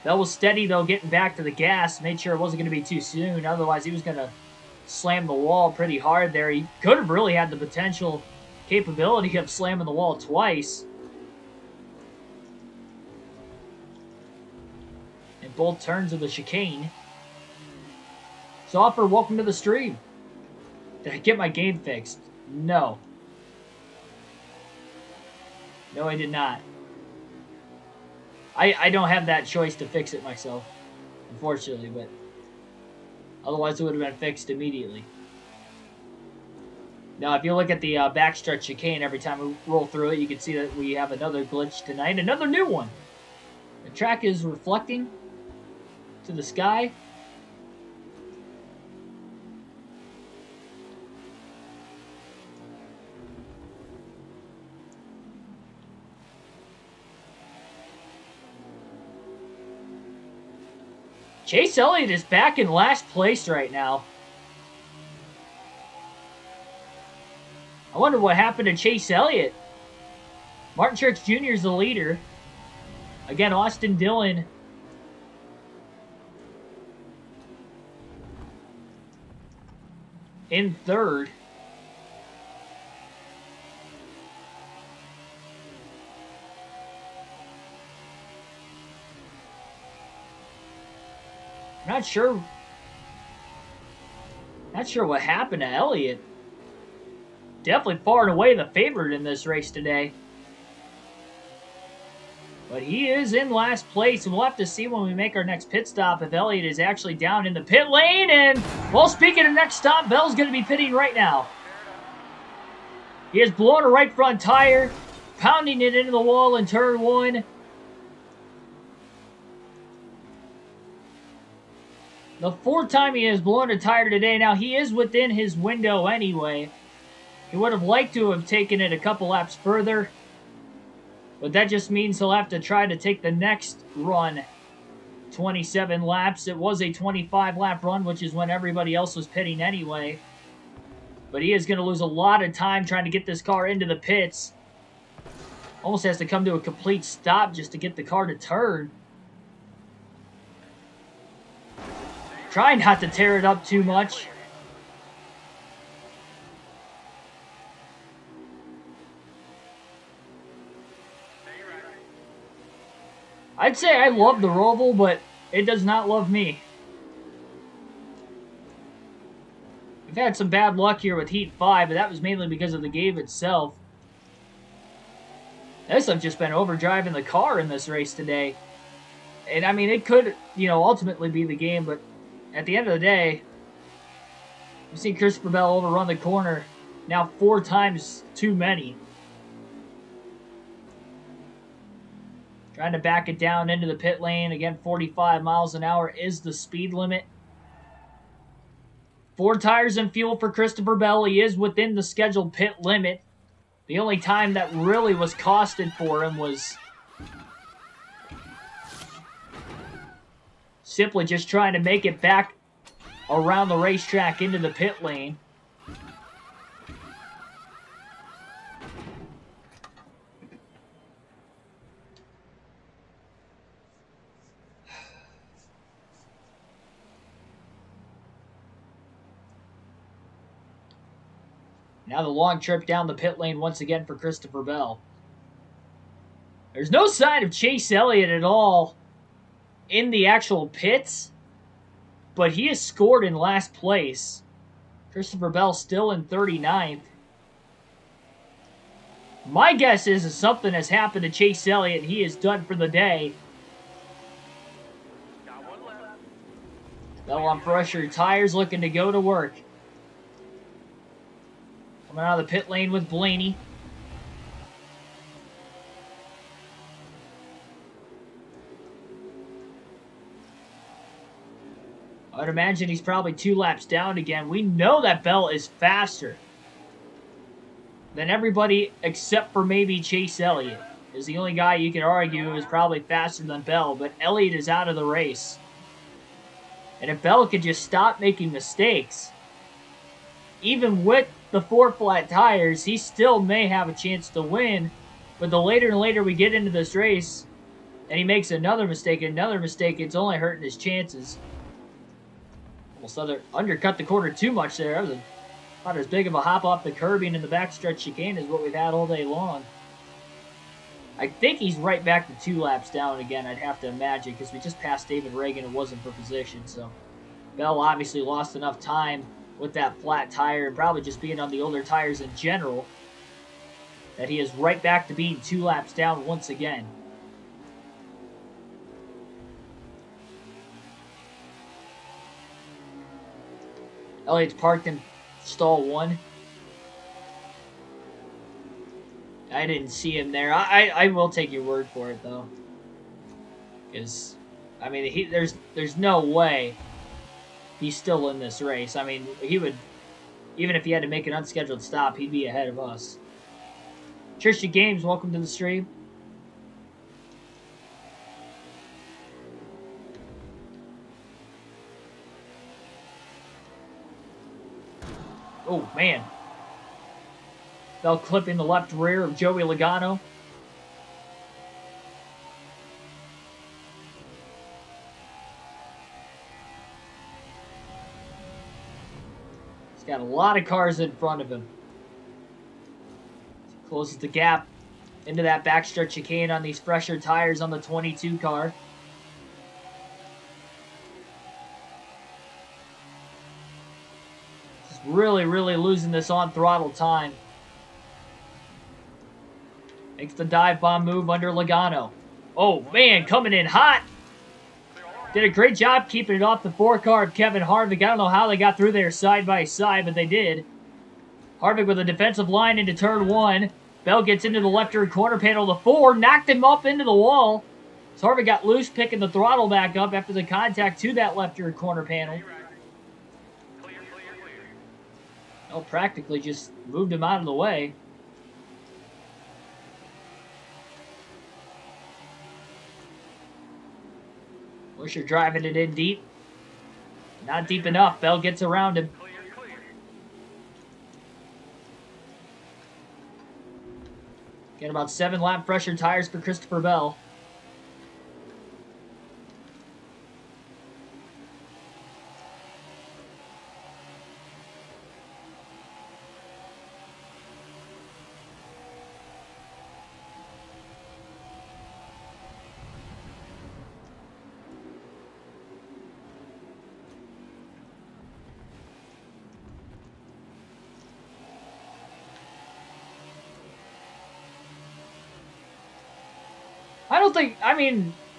Bell was steady, though, getting back to the gas. Made sure it wasn't going to be too soon. Otherwise, he was going to slam the wall pretty hard there. He could have really had the potential capability of slamming the wall twice. In both turns of the chicane. Soffer, welcome to the stream. Did I get my game fixed? No. No, I did not. I don't have that choice to fix it myself, unfortunately, but otherwise it would have been fixed immediately. Now, if you look at the backstretch chicane, every time we roll through it, you can see that we have another glitch tonight, another new one. The track is reflecting to the sky. Chase Elliott is back in last place right now. I wonder what happened to Chase Elliott. Martin Truex Jr. is the leader. Again, Austin Dillon in third. Not sure what happened to Elliott. Definitely far and away the favorite in this race today. But he is in last place, and we'll have to see when we make our next pit stop if Elliott is actually down in the pit lane. And, well, speaking of next stop, Bell's going to be pitting right now. He has blown a right front tire, pounding it into the wall in turn 1. The 4th time he has blown a tire today. Now, he is within his window anyway. He would have liked to have taken it a couple laps further. But that just means he'll have to try to take the next run 27 laps. It was a 25-lap run, which is when everybody else was pitting anyway. But he is going to lose a lot of time trying to get this car into the pits. Almost has to come to a complete stop just to get the car to turn. Try not to tear it up too much. I'd say I love the Roval, but it does not love me. We've had some bad luck here with Heat 5, but that was mainly because of the game itself. I've just been overdriving the car in this race today. And, I mean, it could, ultimately be the game, but at the end of the day, we've seen Christopher Bell overrun the corner now 4 times too many. Trying to back it down into the pit lane. Again, 45 miles an hour is the speed limit. 4 tires and fuel for Christopher Bell. He is within the scheduled pit limit. The only time that really was costed for him was simply just trying to make it back around the racetrack into the pit lane. Now the long trip down the pit lane once again for Christopher Bell. There's no sign of Chase Elliott at all in the actual pits, but he is scored in last place. Christopher Bell still in 39th. My guess is something has happened to Chase Elliott. He is done for the day. Bell on pressure tires, looking to go to work. Coming out of the pit lane with Blaney. I'd imagine he's probably 2 laps down again. We know that Bell is faster than everybody except for maybe Chase Elliott. Is the only guy you can argue is probably faster than Bell, but Elliott is out of the race. And if Bell could just stop making mistakes, even with the 4 flat tires, he still may have a chance to win. But the later and later we get into this race, and he makes another mistake, it's only hurting his chances. Almost undercut the corner too much there. That was about as big of a hop off the curbing in the backstretch chicane as what we've had all day long. I think he's right back to 2 laps down again, I'd have to imagine, because we just passed David Reagan and wasn't for position. So Bell obviously lost enough time with that flat tire and probably just being on the older tires in general that he is right back to being 2 laps down once again. Elliott's parked in stall 1. I didn't see him there. I will take your word for it, though. Because, I mean, there's no way he's still in this race. I mean, he would, even if he had to make an unscheduled stop, he'd be ahead of us. Trisha Games, welcome to the stream. Oh, man. Bell clipping the left rear of Joey Logano. He's got a lot of cars in front of him. Closes the gap into that backstretch chicane on these fresher tires on the 22 car. Just really losing this on throttle time. Makes the dive bomb move under Logano. Oh, man, coming in hot. Did a great job keeping it off the 4 car of Kevin Harvick. I don't know how they got through there side by side, but they did. Harvick with a defensive line into turn 1. Bell gets into the left rear corner panel. The 4 knocked him up into the wall. So Harvick got loose, picking the throttle back up after the contact to that left rear corner panel. Oh, practically just moved him out of the way. Wisher driving it in deep. Not deep enough. Bell gets around him. Get about 7 lap pressure tires for Christopher Bell.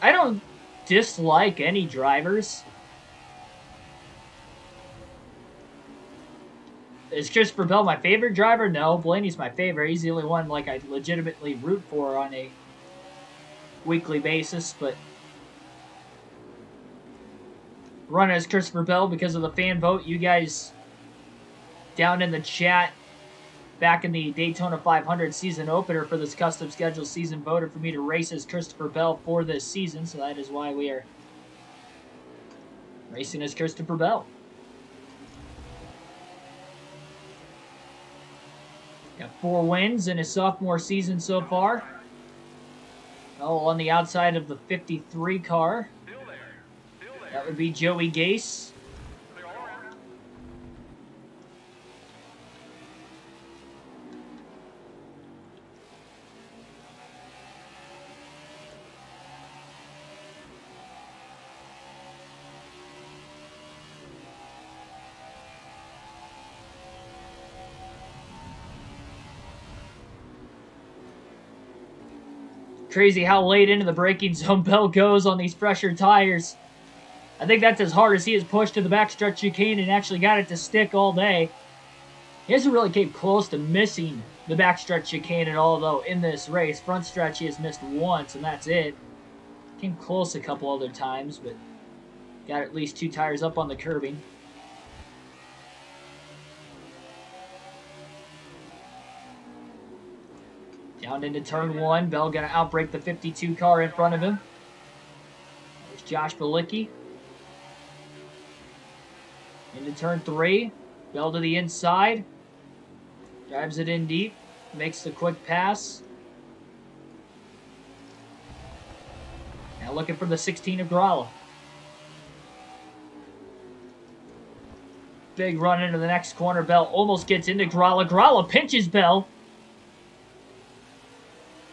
I don't dislike any drivers. Is Christopher Bell my favorite driver? No, Blaney's my favorite. He's the only one like I legitimately root for on a weekly basis, but run as Christopher Bell because of the fan vote. You guys down in the chat back in the Daytona 500 season opener for this custom schedule season voted for me to race as Christopher Bell for this season, so that is why we are racing as Christopher Bell. Got 4 wins in his sophomore season so far. All on the outside of the 53 car. That would be Joey Gase. Crazy how late into the braking zone Bell goes on these pressure tires. I think that's as hard as he has pushed to the backstretch chicane and actually got it to stick all day. He hasn't really came close to missing the backstretch chicane at all, though, in this race. Front stretch he has missed once, and that's it. Came close a couple other times, but got at least 2 tires up on the curbing. Down into turn 1. Bell going to outbrake the 52 car in front of him. There's Josh Bilicki. Into turn 3. Bell to the inside. Drives it in deep. Makes the quick pass. Now looking for the 16 of Gralla. Big run into the next corner. Bell almost gets into Gralla. Gralla pinches Bell.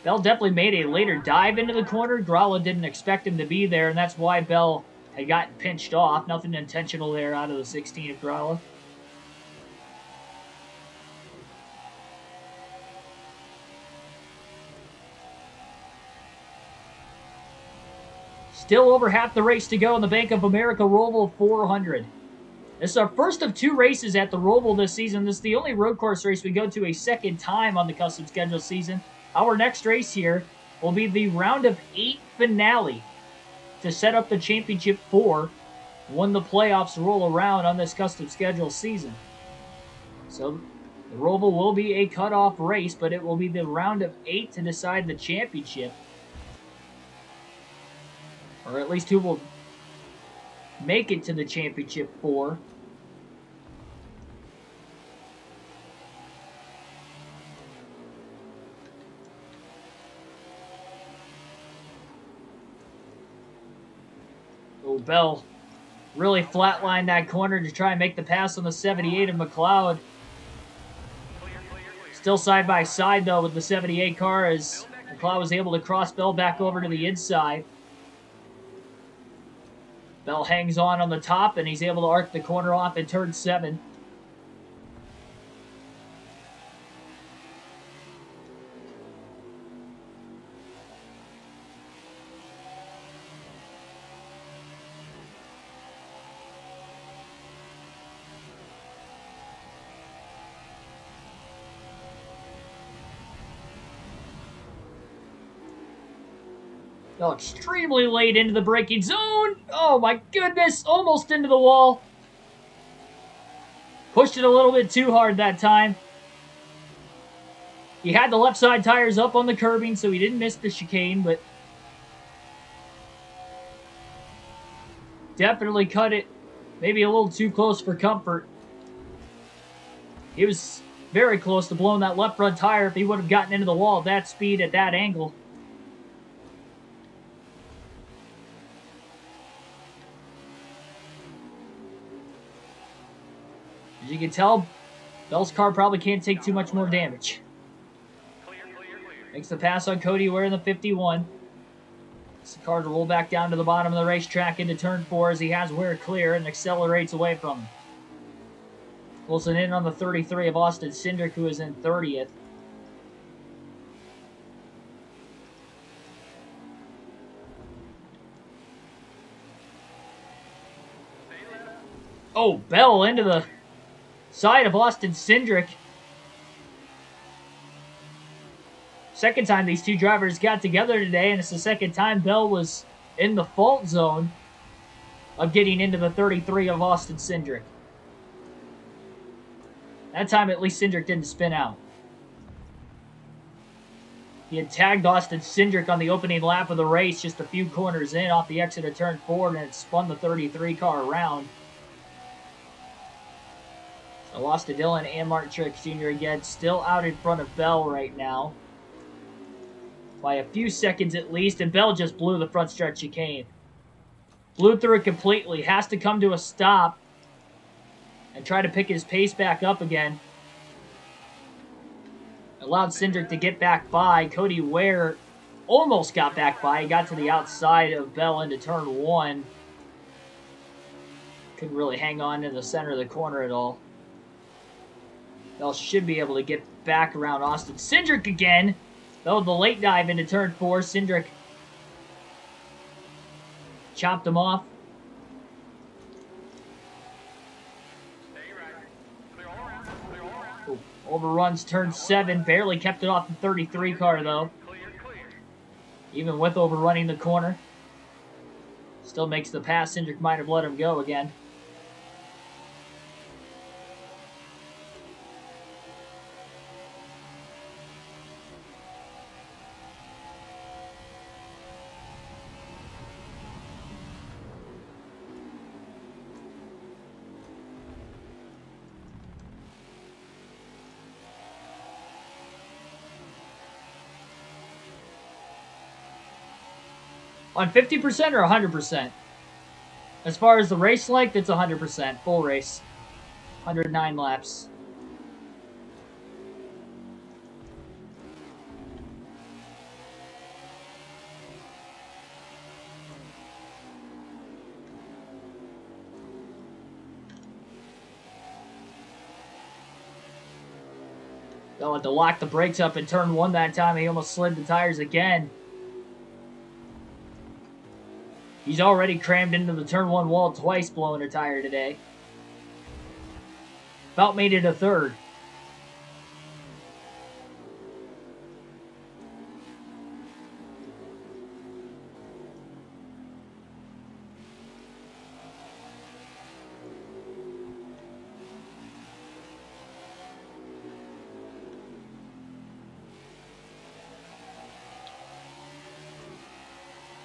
Bell definitely made a later dive into the corner. Gralla didn't expect him to be there, and that's why Bell had gotten pinched off. Nothing intentional there out of the 16 of Gralla. Still over half the race to go in the Bank of America Roval 400. This is our first of 2 races at the Roval this season. This is the only road course race we go to a second time on the custom schedule season. Our next race here will be the round of 8 finale to set up the championship 4 when the playoffs roll around on this custom schedule season. So the Roval will be a cutoff race, but it will be the round of 8 to decide the championship. Or at least who will make it to the championship 4. Oh, Bell really flatlined that corner to try and make the pass on the 78 of McLeod. Still side by side, though, with the 78 car as McLeod was able to cross Bell back over to the inside. Bell hangs on the top, and he's able to arc the corner off in turn 7. Bell extremely late into the braking zone. Oh my goodness, almost into the wall. Pushed it a little bit too hard that time. He had the left side tires up on the curbing, so he didn't miss the chicane, but definitely cut it maybe a little too close for comfort. He was very close to blowing that left front tire if he would have gotten into the wall at that speed, at that angle. As you can tell, Bell's car probably can't take too much more damage. Makes the pass on Cody Ware in the 51. It's the car to roll back down to the bottom of the racetrack into turn 4 as he has Ware clear and accelerates away from him. Wilson in on the 33 of Austin Cindric, who is in 30th. Oh, Bell into the side of Austin Cindric. Second time these two drivers got together today, and it's the second time Bell was in the fault zone of getting into the 33 of Austin Cindric. That time, at least, Cindric didn't spin out. He had tagged Austin Cindric on the opening lap of the race just a few corners in off the exit of turn 4, and it spun the 33 car around. So lost to Dillon and Martin Truex Jr. again, still out in front of Bell right now. By a few seconds at least, and Bell just blew the front stretch chicane. Blew through it completely. Has to come to a stop and try to pick his pace back up again. Allowed Cindric to get back by. Cody Ware almost got back by. He got to the outside of Bell into turn 1. Couldn't really hang on in the center of the corner at all. Bell should be able to get back around Austin Cindric again. Though the late dive into turn 4, Cindric chopped him off. Ooh, overruns turn 7, barely kept it off the 33 car though. Even with overrunning the corner. Still makes the pass. Cindric might have let him go again. On 50% or 100%? As far as the race length, it's 100%. Full race. 109 laps. They'll have to lock the brakes up in turn 1 that time. He almost slid the tires again. He's already crammed into the turn 1 wall twice, blowing a tire today. About made it a third.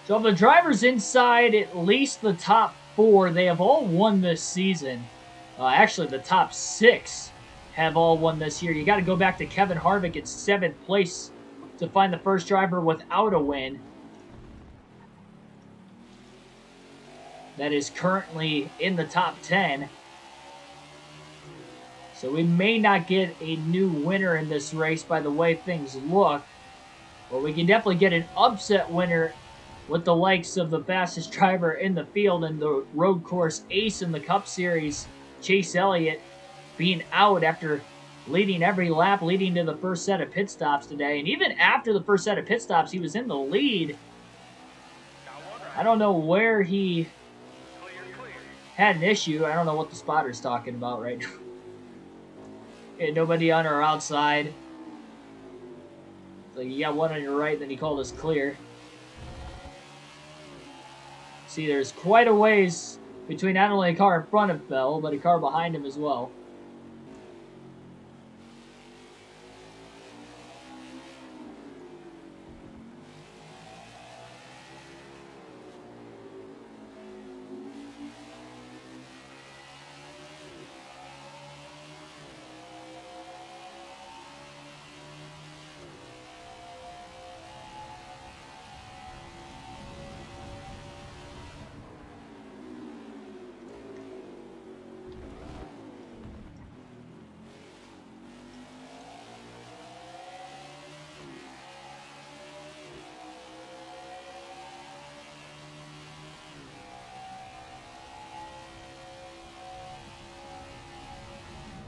So of the drivers inside at least the top 4, they have all won this season. Actually, the top 6 have all won this year. You got to go back to Kevin Harvick at 7th place to find the first driver without a win. That is currently in the top 10. So we may not get a new winner in this race by the way things look. But we can definitely get an upset winner with the likes of the fastest driver in the field and the road course ace in the Cup Series, Chase Elliott, being out after leading every lap leading to the first set of pit stops today. And even after the first set of pit stops, he was in the lead. I don't know where he had an issue. I don't know what the spotter's talking about right now. Okay, nobody on or outside. So you got one on your right, then he called us clear. See, there's quite a ways between not only a car in front of Bell, but a car behind him as well.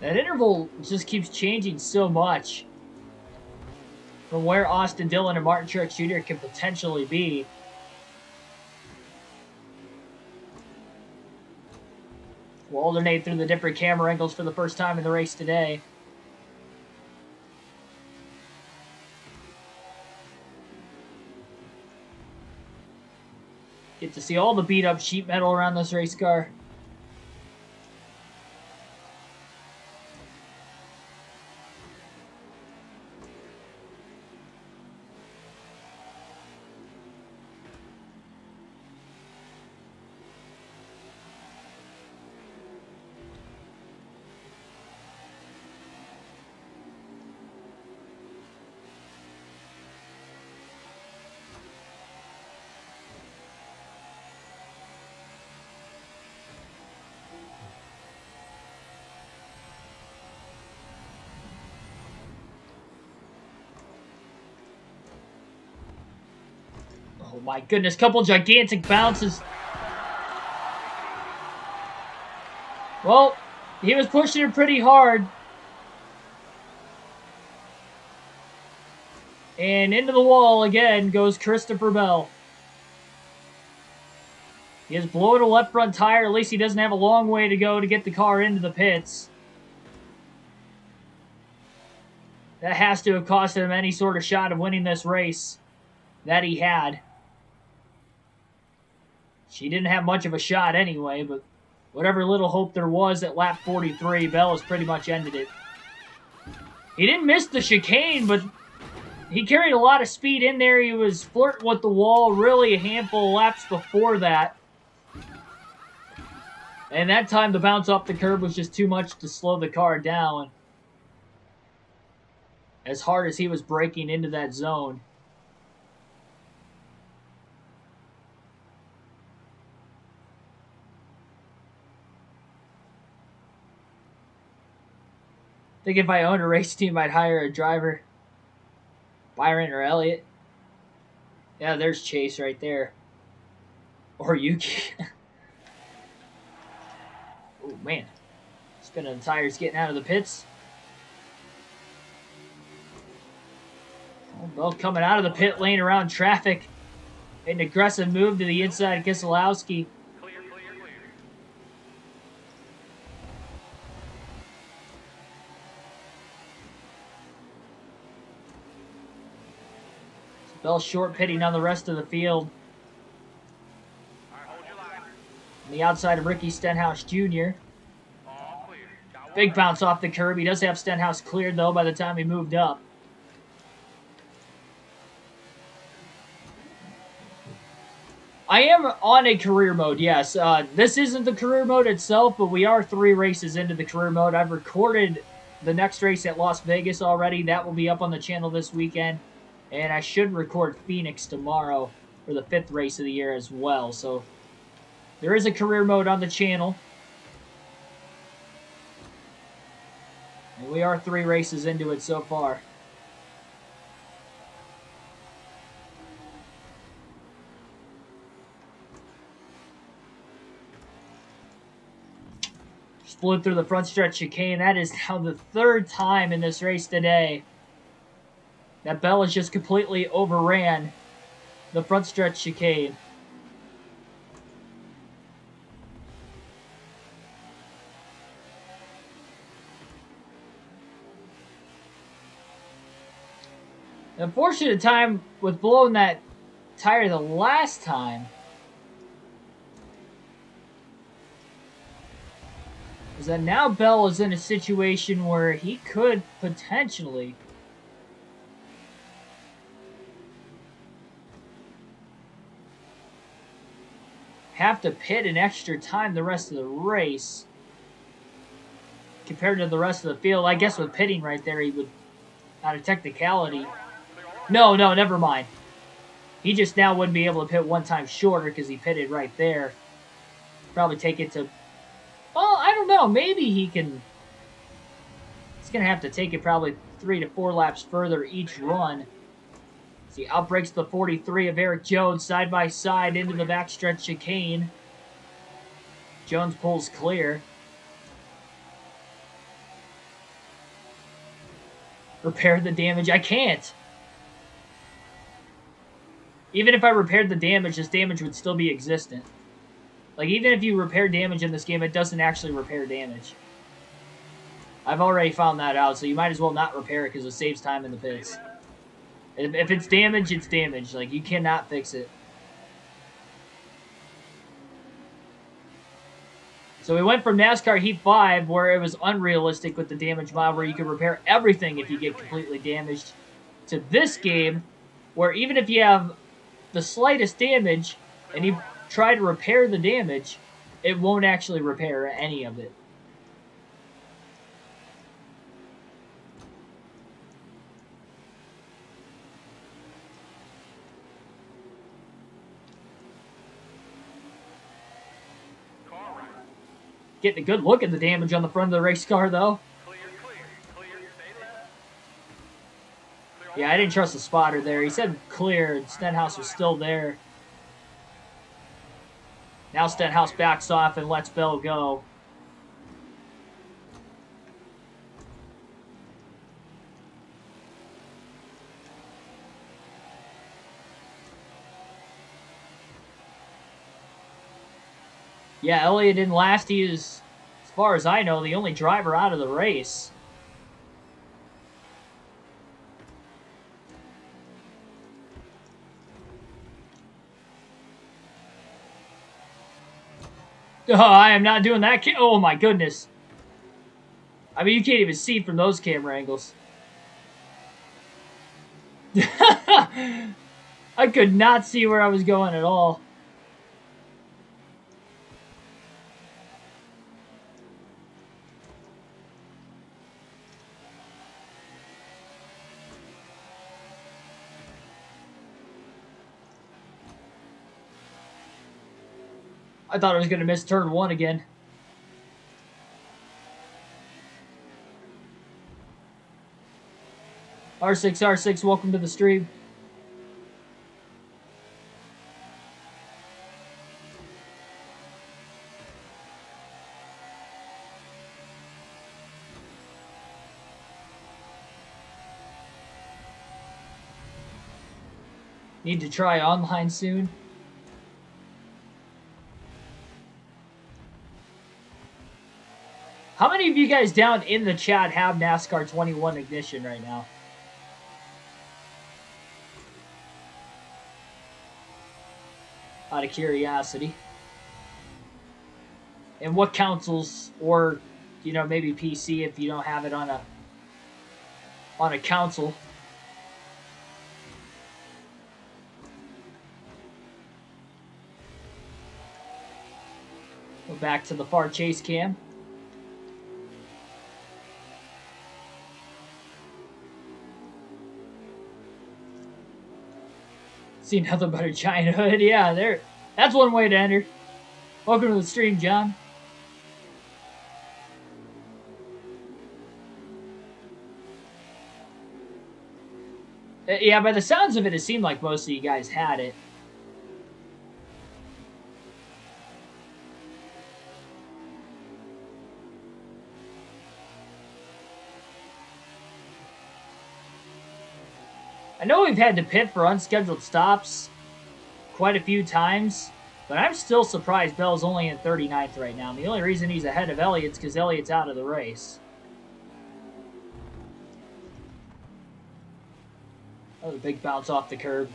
That interval just keeps changing so much from where Austin Dillon and Martin Truex Jr. could potentially be. We'll alternate through the different camera angles for the first time in the race today. Get to see all the beat up sheet metal around this race car. Oh my goodness, couple gigantic bounces. Well, he was pushing it pretty hard. And into the wall again goes Christopher Bell. He has blown a left front tire. At least he doesn't have a long way to go to get the car into the pits. That has to have cost him any sort of shot of winning this race that he had. She didn't have much of a shot anyway, but whatever little hope there was at lap 43, Bell has pretty much ended it. He didn't miss the chicane, but he carried a lot of speed in there. He was flirting with the wall really a handful of laps before that. And that time the bounce off the curb was just too much to slow the car down. As hard as he was braking into that zone. I think if I owned a race team, I'd hire a driver. Byron or Elliott. Yeah, there's Chase right there. Or Yuki. Oh, man. Spinning the tires, getting out of the pits. Oh, Bell coming out of the pit lane around traffic. An aggressive move to the inside of Keselowski. Bell short pitting on the rest of the field. On the outside of Ricky Stenhouse Jr. Big bounce off the curb. He does have Stenhouse cleared, though, by the time he moved up. I am on a career mode, yes. This isn't the career mode itself, but we are 3 races into the career mode. I've recorded the next race at Las Vegas already. That will be up on the channel this weekend. And I should record Phoenix tomorrow for the 5th race of the year as well. So there is a career mode on the channel. And we are 3 races into it so far. Just flew through the front stretch chicane. That is now the 3rd time in this race today that Bell has just completely overran the front stretch chicane. The unfortunate time with blowing that tire the last time is that now Bell is in a situation where he could potentially have to pit an extra time the rest of the race compared to the rest of the field. I guess with pitting right there, he would, out of technicality. No, never mind. He just now wouldn't be able to pit 1 time shorter because he pitted right there. Probably take it to, well, I don't know. Maybe he can. He's going to have to take it probably 3 to 4 laps further each run. See, outbreaks the 43 of Eric Jones side by side into the backstretch chicane. Jones pulls clear. Repair the damage. I can't. Even if I repaired the damage, this damage would still be existent. Like, even if you repair damage in this game, it doesn't actually repair damage. I've already found that out, so you might as well not repair it because it saves time in the pits. If it's damage, it's damage. Like, you cannot fix it. So we went from NASCAR Heat 5, where it was unrealistic with the damage mod, where you could repair everything if you get completely damaged, to this game, where even if you have the slightest damage, and you try to repair the damage, it won't actually repair any of it. Getting a good look at the damage on the front of the race car, though. Yeah, I didn't trust the spotter there. He said clear, and Stenhouse was still there. Now Stenhouse backs off and lets Bell go. Yeah, Elliott didn't last. He is, as far as I know, the only driver out of the race. Oh, I am not doing that. Oh, my goodness. I mean, you can't even see from those camera angles. I could not see where I was going at all. I thought I was going to miss turn 1 again. R6, welcome to the stream. Need to try online soon. How many of you guys down in the chat have NASCAR 21 Ignition right now? Out of curiosity. And what consoles, or, you know, maybe PC if you don't have it on a console. Go back to the far chase cam. See nothing but a giant hood. Yeah, there. That's one way to enter. Welcome to the stream, John. Yeah, by the sounds of it, it seemed like most of you guys had it. I know we've had to pit for unscheduled stops quite a few times, but I'm still surprised Bell's only in 39th right now. And the only reason he's ahead of Elliott's because Elliott's out of the race. That was a big bounce off the curb.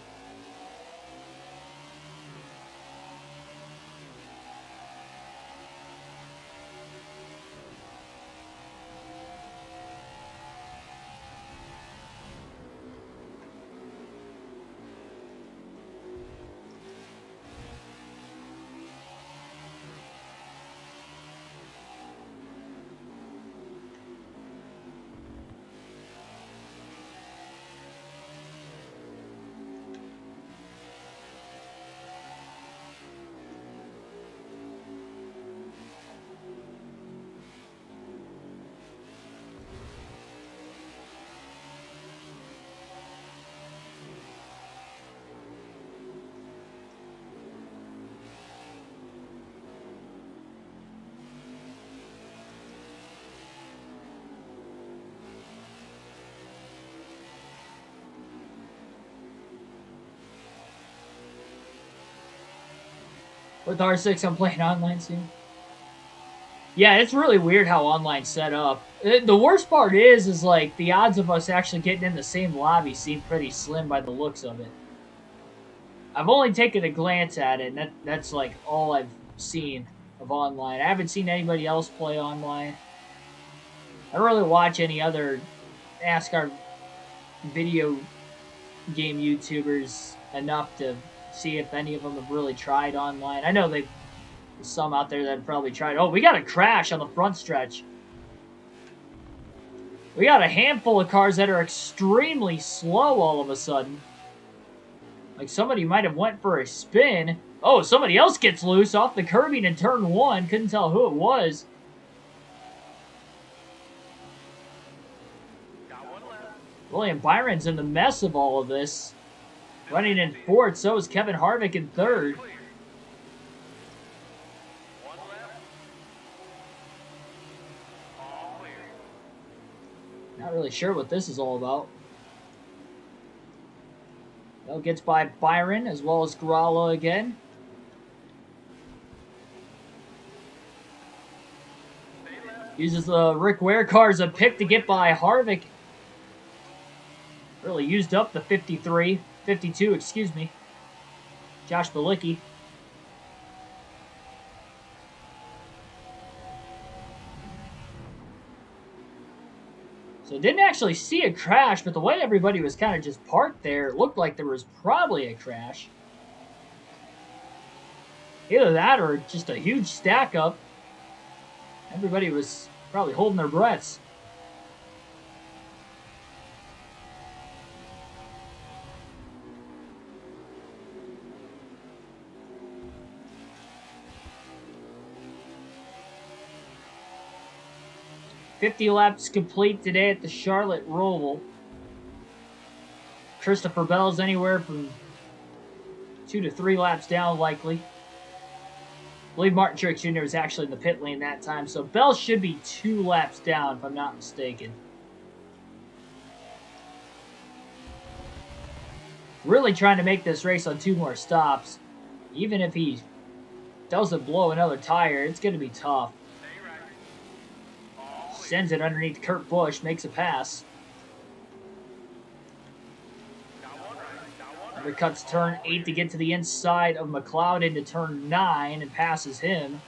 With R6, I'm playing online soon. Yeah, it's really weird how online's set up. The worst part is like the odds of us actually getting in the same lobby seem pretty slim by the looks of it. I've only taken a glance at it, and that's like all I've seen of online. I haven't seen anybody else play online. I don't really watch any other NASCAR video game YouTubers enough to see if any of them have really tried online. I know there's some out there that have probably tried. Oh, we got a crash on the front stretch. We got a handful of cars that are extremely slow all of a sudden. Like somebody might have went for a spin. Oh, somebody else gets loose off the curbing in turn 1. Couldn't tell who it was. William Byron's in the mess of all of this. Running in 4th, so is Kevin Harvick in 3rd. Not really sure what this is all about. Bell gets by Byron as well as Gralla again. Uses the Rick Ware car as a pick to get by Harvick. Really used up the 52, excuse me. Josh Bilicki. So didn't actually see a crash, but the way everybody was kind of just parked there, it looked like there was probably a crash. Either that or just a huge stack up. Everybody was probably holding their breaths. "50 laps complete today at the Charlotte Roval. Christopher Bell's anywhere from 2 to 3 laps down, likely. I believe Martin Truex Jr. was actually in the pit lane that time, so Bell should be 2 laps down, if I'm not mistaken. Really trying to make this race on 2 more stops. Even if he doesn't blow another tire, it's going to be tough. Sends it underneath Kurt Busch, makes a pass. Undercuts turn 8 to get to the inside of McLeod into turn 9 and passes him.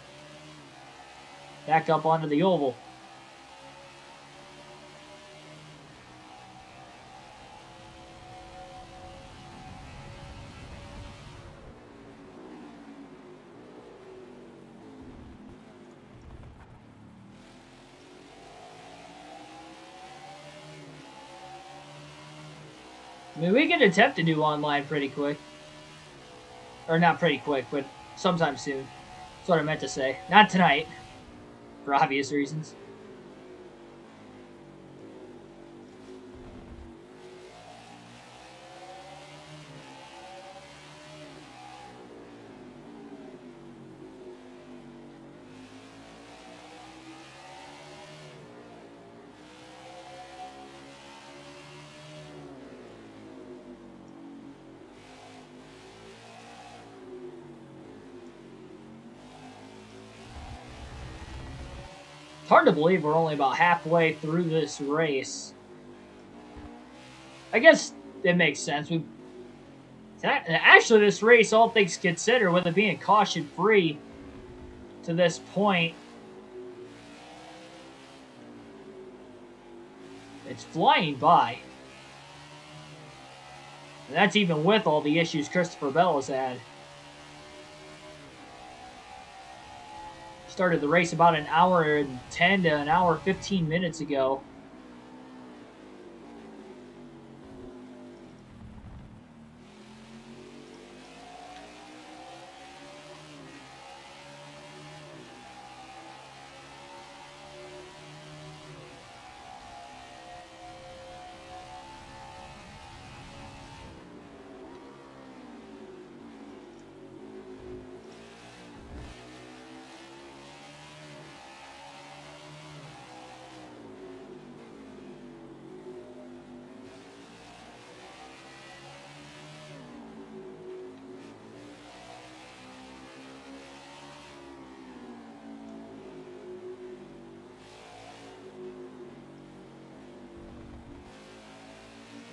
Back up onto the oval. I mean, we can attempt to do online pretty quick. Or not pretty quick, but sometime soon. That's what I meant to say. Not tonight, for obvious reasons. It's hard to believe we're only about halfway through this race. I guess it makes sense. Actually, this race, all things considered, with it being caution-free to this point, it's flying by. And that's even with all the issues Christopher Bell has had. Started the race about an hour and 10 to an hour 15 minutes ago.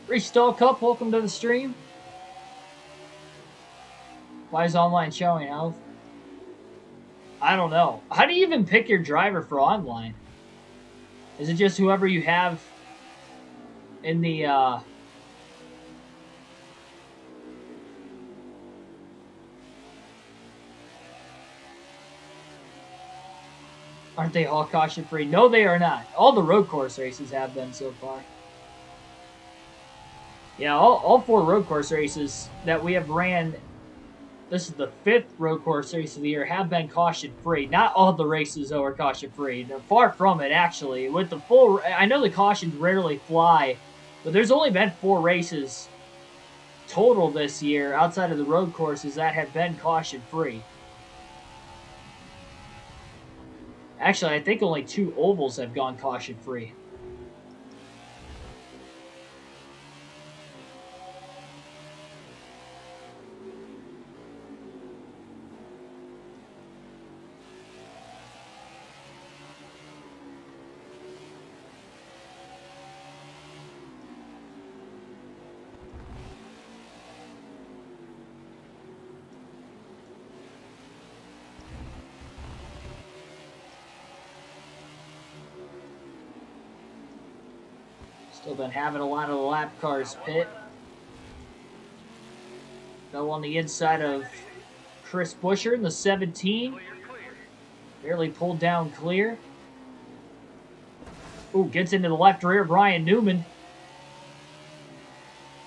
Restall Cup, welcome to the stream. Why is online showing health? I don't know. How do you even pick your driver for online? Is it just whoever you have in the Aren't they all caution free? No, they are not. All the road course races have been so far. Yeah, all 4 road course races that we have ran, this is the 5th road course race of the year, have been caution free. Not all the races, though, are caution free. They're far from it, actually. With the full, I know the cautions rarely fly, but there's only been 4 races total this year outside of the road courses that have been caution free. Actually, I think only 2 ovals have gone caution free. Still been having a lot of the lap cars pit. Go on the inside of Chris Buescher in the 17. Barely pulled down clear. Ooh, gets into the left rear, Brian Newman.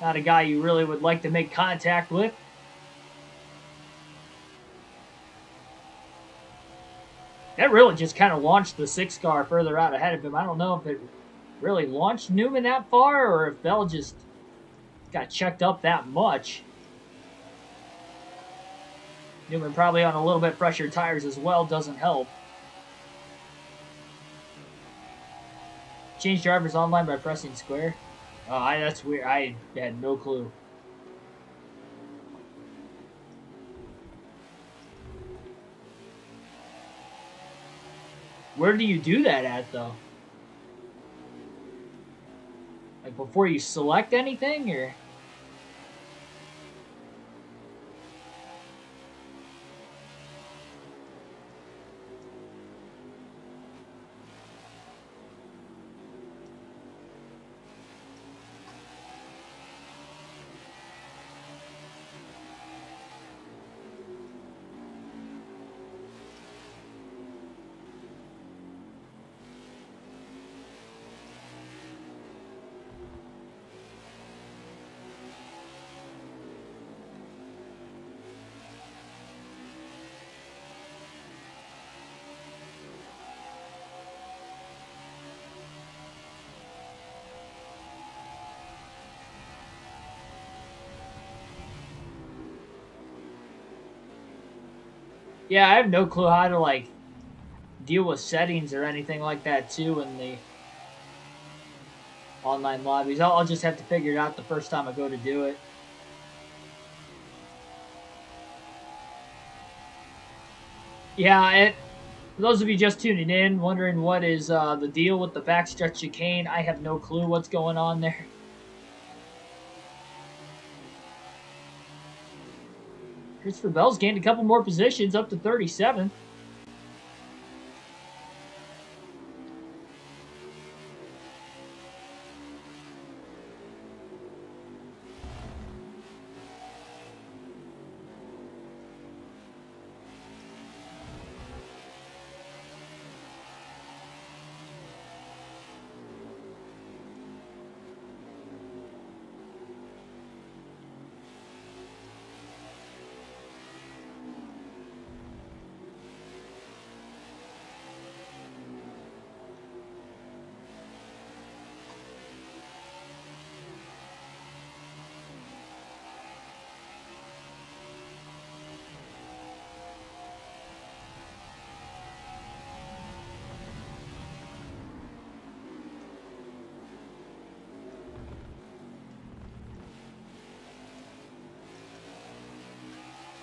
Not a guy you really would like to make contact with. That really just kind of launched the 6 car further out ahead of him. I don't know if it really launched Newman that far or if Bell just got checked up that much. Newman probably on a little bit fresher tires as well, doesn't help. Change drivers online by pressing square. Oh, that's weird. I had no clue. Where do you do that at, though? Like before you select anything, or? Yeah, I have no clue how to, like, deal with settings or anything like that, too, in the online lobbies. I'll just have to figure it out the first time I go to do it. Yeah, for those of you just tuning in, wondering what is the deal with the backstretch chicane, I have no clue what's going on there. Christopher Bell's gained a couple more positions, up to 37.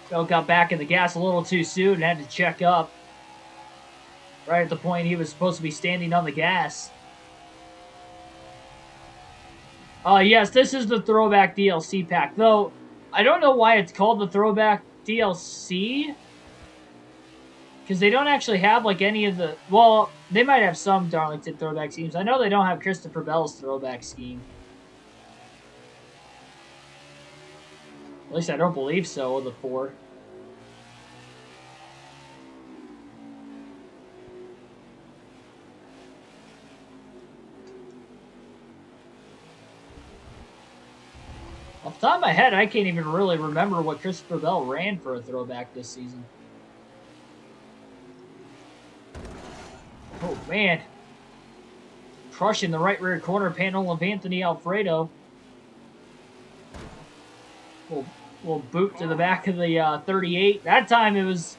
Bell got back in the gas a little too soon and had to check up. Right at the point he was supposed to be standing on the gas. Yes, this is the Throwback DLC pack. Though, I don't know why it's called the Throwback DLC. Because they don't actually have, like, any of the... Well, they might have some Darlington throwback schemes. I know they don't have Christopher Bell's throwback scheme. At least I don't believe so, the 4. Off the top of my head, I can't even really remember what Christopher Bell ran for a throwback this season. Oh, man. Crushing the right rear corner panel of Anthony Alfredo. Little boot to the back of the 38. That time it was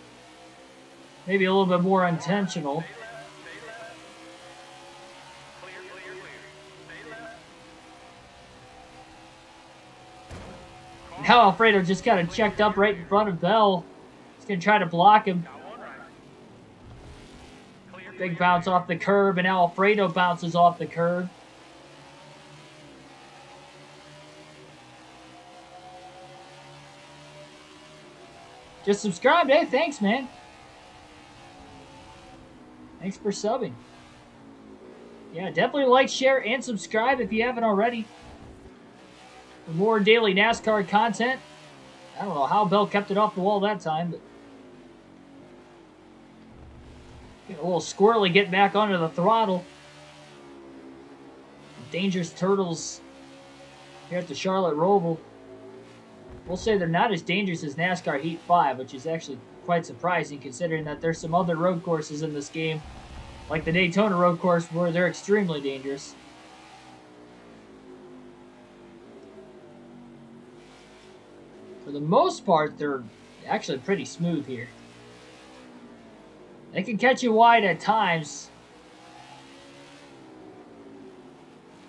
maybe a little bit more intentional. Now Alfredo just kind of checked up right in front of Bell. He's going to try to block him. Big bounce off the curb, and now Alfredo bounces off the curb. Just subscribed, hey, thanks, man. Thanks for subbing. Yeah, definitely like, share, and subscribe if you haven't already. For more daily NASCAR content. I don't know how Bell kept it off the wall that time, but a little squirrely getting back onto the throttle. Dangerous Turtles here at the Charlotte Roval. We'll say they're not as dangerous as NASCAR Heat 5, which is actually quite surprising considering that there's some other road courses in this game, like the Daytona road course, where they're extremely dangerous. For the most part, they're actually pretty smooth here. They can catch you wide at times.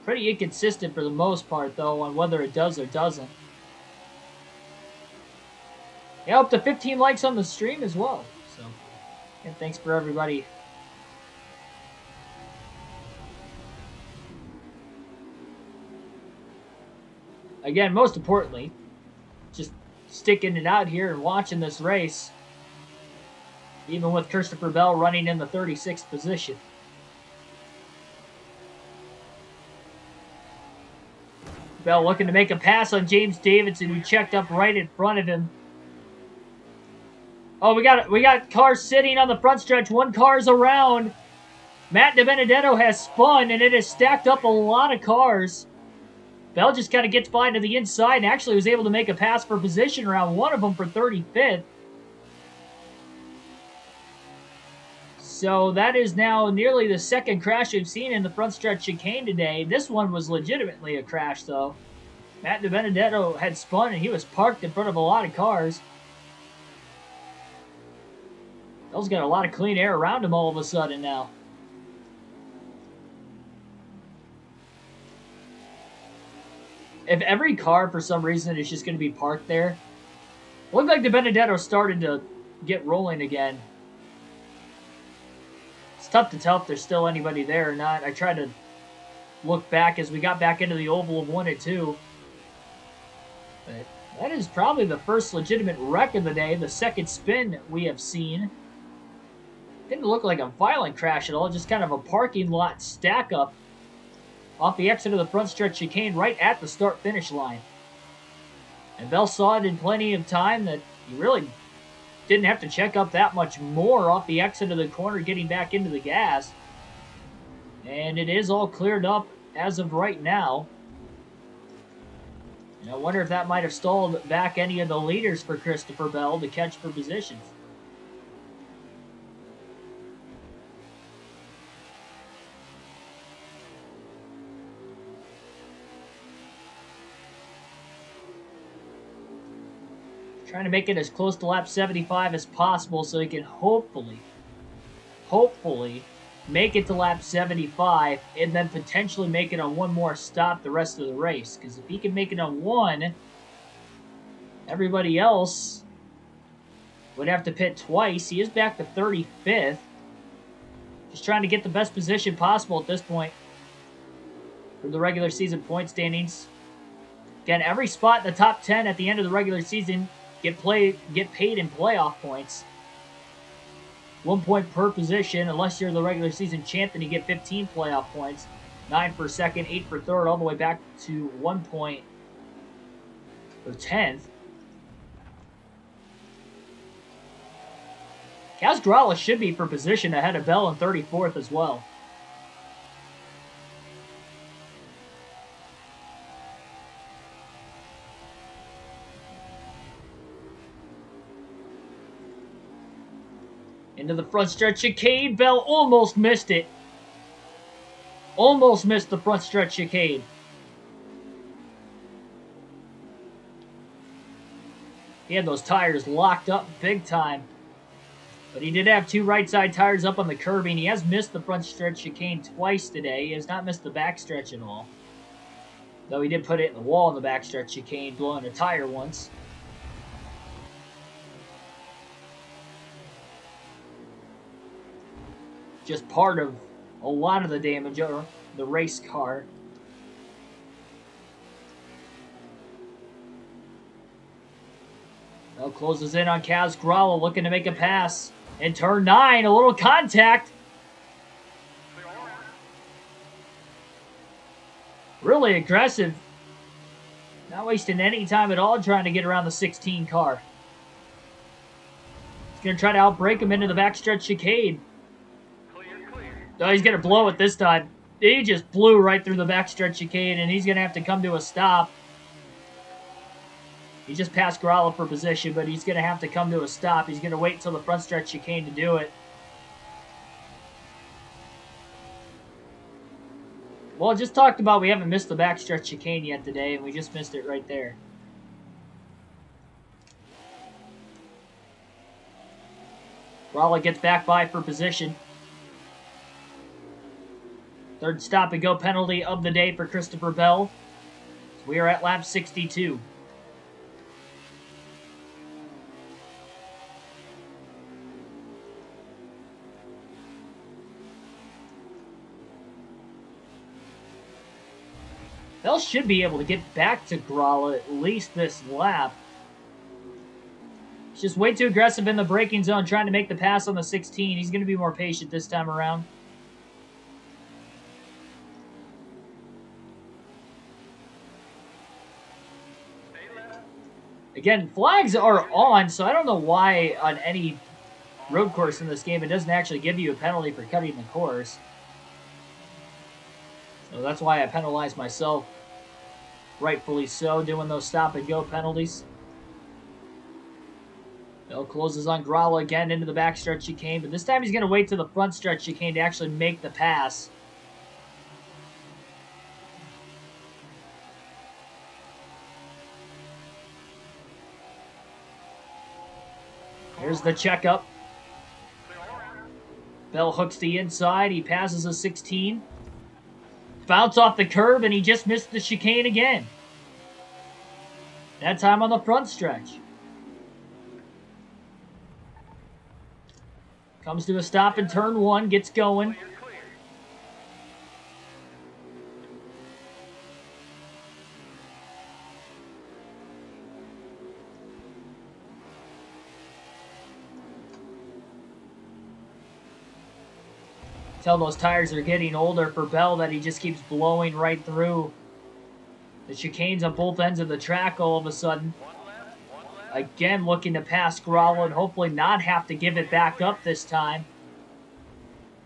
Pretty inconsistent for the most part, though, on whether it does or doesn't. Yeah, up to 15 likes on the stream as well. So, and thanks for everybody. Again, most importantly, just sticking it out here and watching this race. Even with Christopher Bell running in the 36th position. Bell looking to make a pass on James Davidson, who checked up right in front of him. Oh, we got cars sitting on the front stretch. One car's around. Matt DiBenedetto has spun, and it has stacked up a lot of cars. Bell just kind of gets by to the inside and actually was able to make a pass for position around one of them for 35th. So that is now nearly the second crash we've seen in the front stretch chicane today. This one was legitimately a crash, though. Matt DiBenedetto had spun, and he was parked in front of a lot of cars. Bell's got a lot of clean air around him all of a sudden now. If every car, for some reason, is just going to be parked there, it looked like DiBenedetto started to get rolling again. It's tough to tell if there's still anybody there or not. I tried to look back as we got back into the oval of 1 and 2. But that is probably the first legitimate wreck of the day, the second spin we have seen. Didn't look like a violent crash at all, just kind of a parking lot stack up off the exit of the front stretch chicane right at the start-finish line. And Bell saw it in plenty of time that he really didn't have to check up that much more off the exit of the corner getting back into the gas. And it is all cleared up as of right now. And I wonder if that might have stalled back any of the leaders for Christopher Bell to catch for positions. Trying to make it as close to lap 75 as possible so he can hopefully make it to lap 75 and then potentially make it on one more stop the rest of the race. Because if he can make it on one, everybody else would have to pit twice. He is back to 35th. Just trying to get the best position possible at this point. for the regular season point standings. Again, every spot in the top 10 at the end of the regular season get paid in playoff points. 1 point per position. Unless you're the regular season champ, then you get 15 playoff points. 9 for second, 8 for third, all the way back to 1 point for 10th. Kaz Grala should be for position ahead of Bell in 34th as well. Into the front stretch chicane. Bell almost missed it. Almost missed the front stretch chicane. He had those tires locked up big time. But he did have 2 right side tires up on the curbing. He has missed the front stretch chicane twice today. He has not missed the back stretch at all. Though he did put it in the wall in the back stretch chicane, blowing a tire once. Just part of a lot of the damage of the race car. Bell closes in on Kaz Grala, looking to make a pass. In turn 9, a little contact. Really aggressive. Not wasting any time at all trying to get around the 16 car. He's going to try to outbrake him into the backstretch chicane. Oh, he's going to blow it this time. He just blew right through the backstretch chicane, and he's going to have to come to a stop. He just passed Grala for position, but he's going to have to come to a stop. He's going to wait until the front stretch chicane to do it. Well, I just talked about we haven't missed the backstretch chicane yet today, and we just missed it right there. Grala gets back by for position. Third stop and go penalty of the day for Christopher Bell. We are at lap 62. Bell should be able to get back to Grala at least this lap. He's just way too aggressive in the braking zone, trying to make the pass on the 16. He's going to be more patient this time around. Again, flags are on, so I don't know why on any road course in this game it doesn't actually give you a penalty for cutting the course. So that's why I penalize myself, rightfully so, doing those stop-and-go penalties. Bell closes on Grala again into the backstretch chicane, but this time he's going to wait to the front stretch chicane to actually make the pass. Here's the checkup. Bell hooks the inside. He passes a 16. Bounce off the curb, and he just missed the chicane again. That time on the front stretch. Comes to a stop in turn 1, gets going. Tell those tires are getting older for Bell that he just keeps blowing right through the chicanes on both ends of the track all of a sudden. Again, looking to pass Grala and hopefully not have to give it back up this time.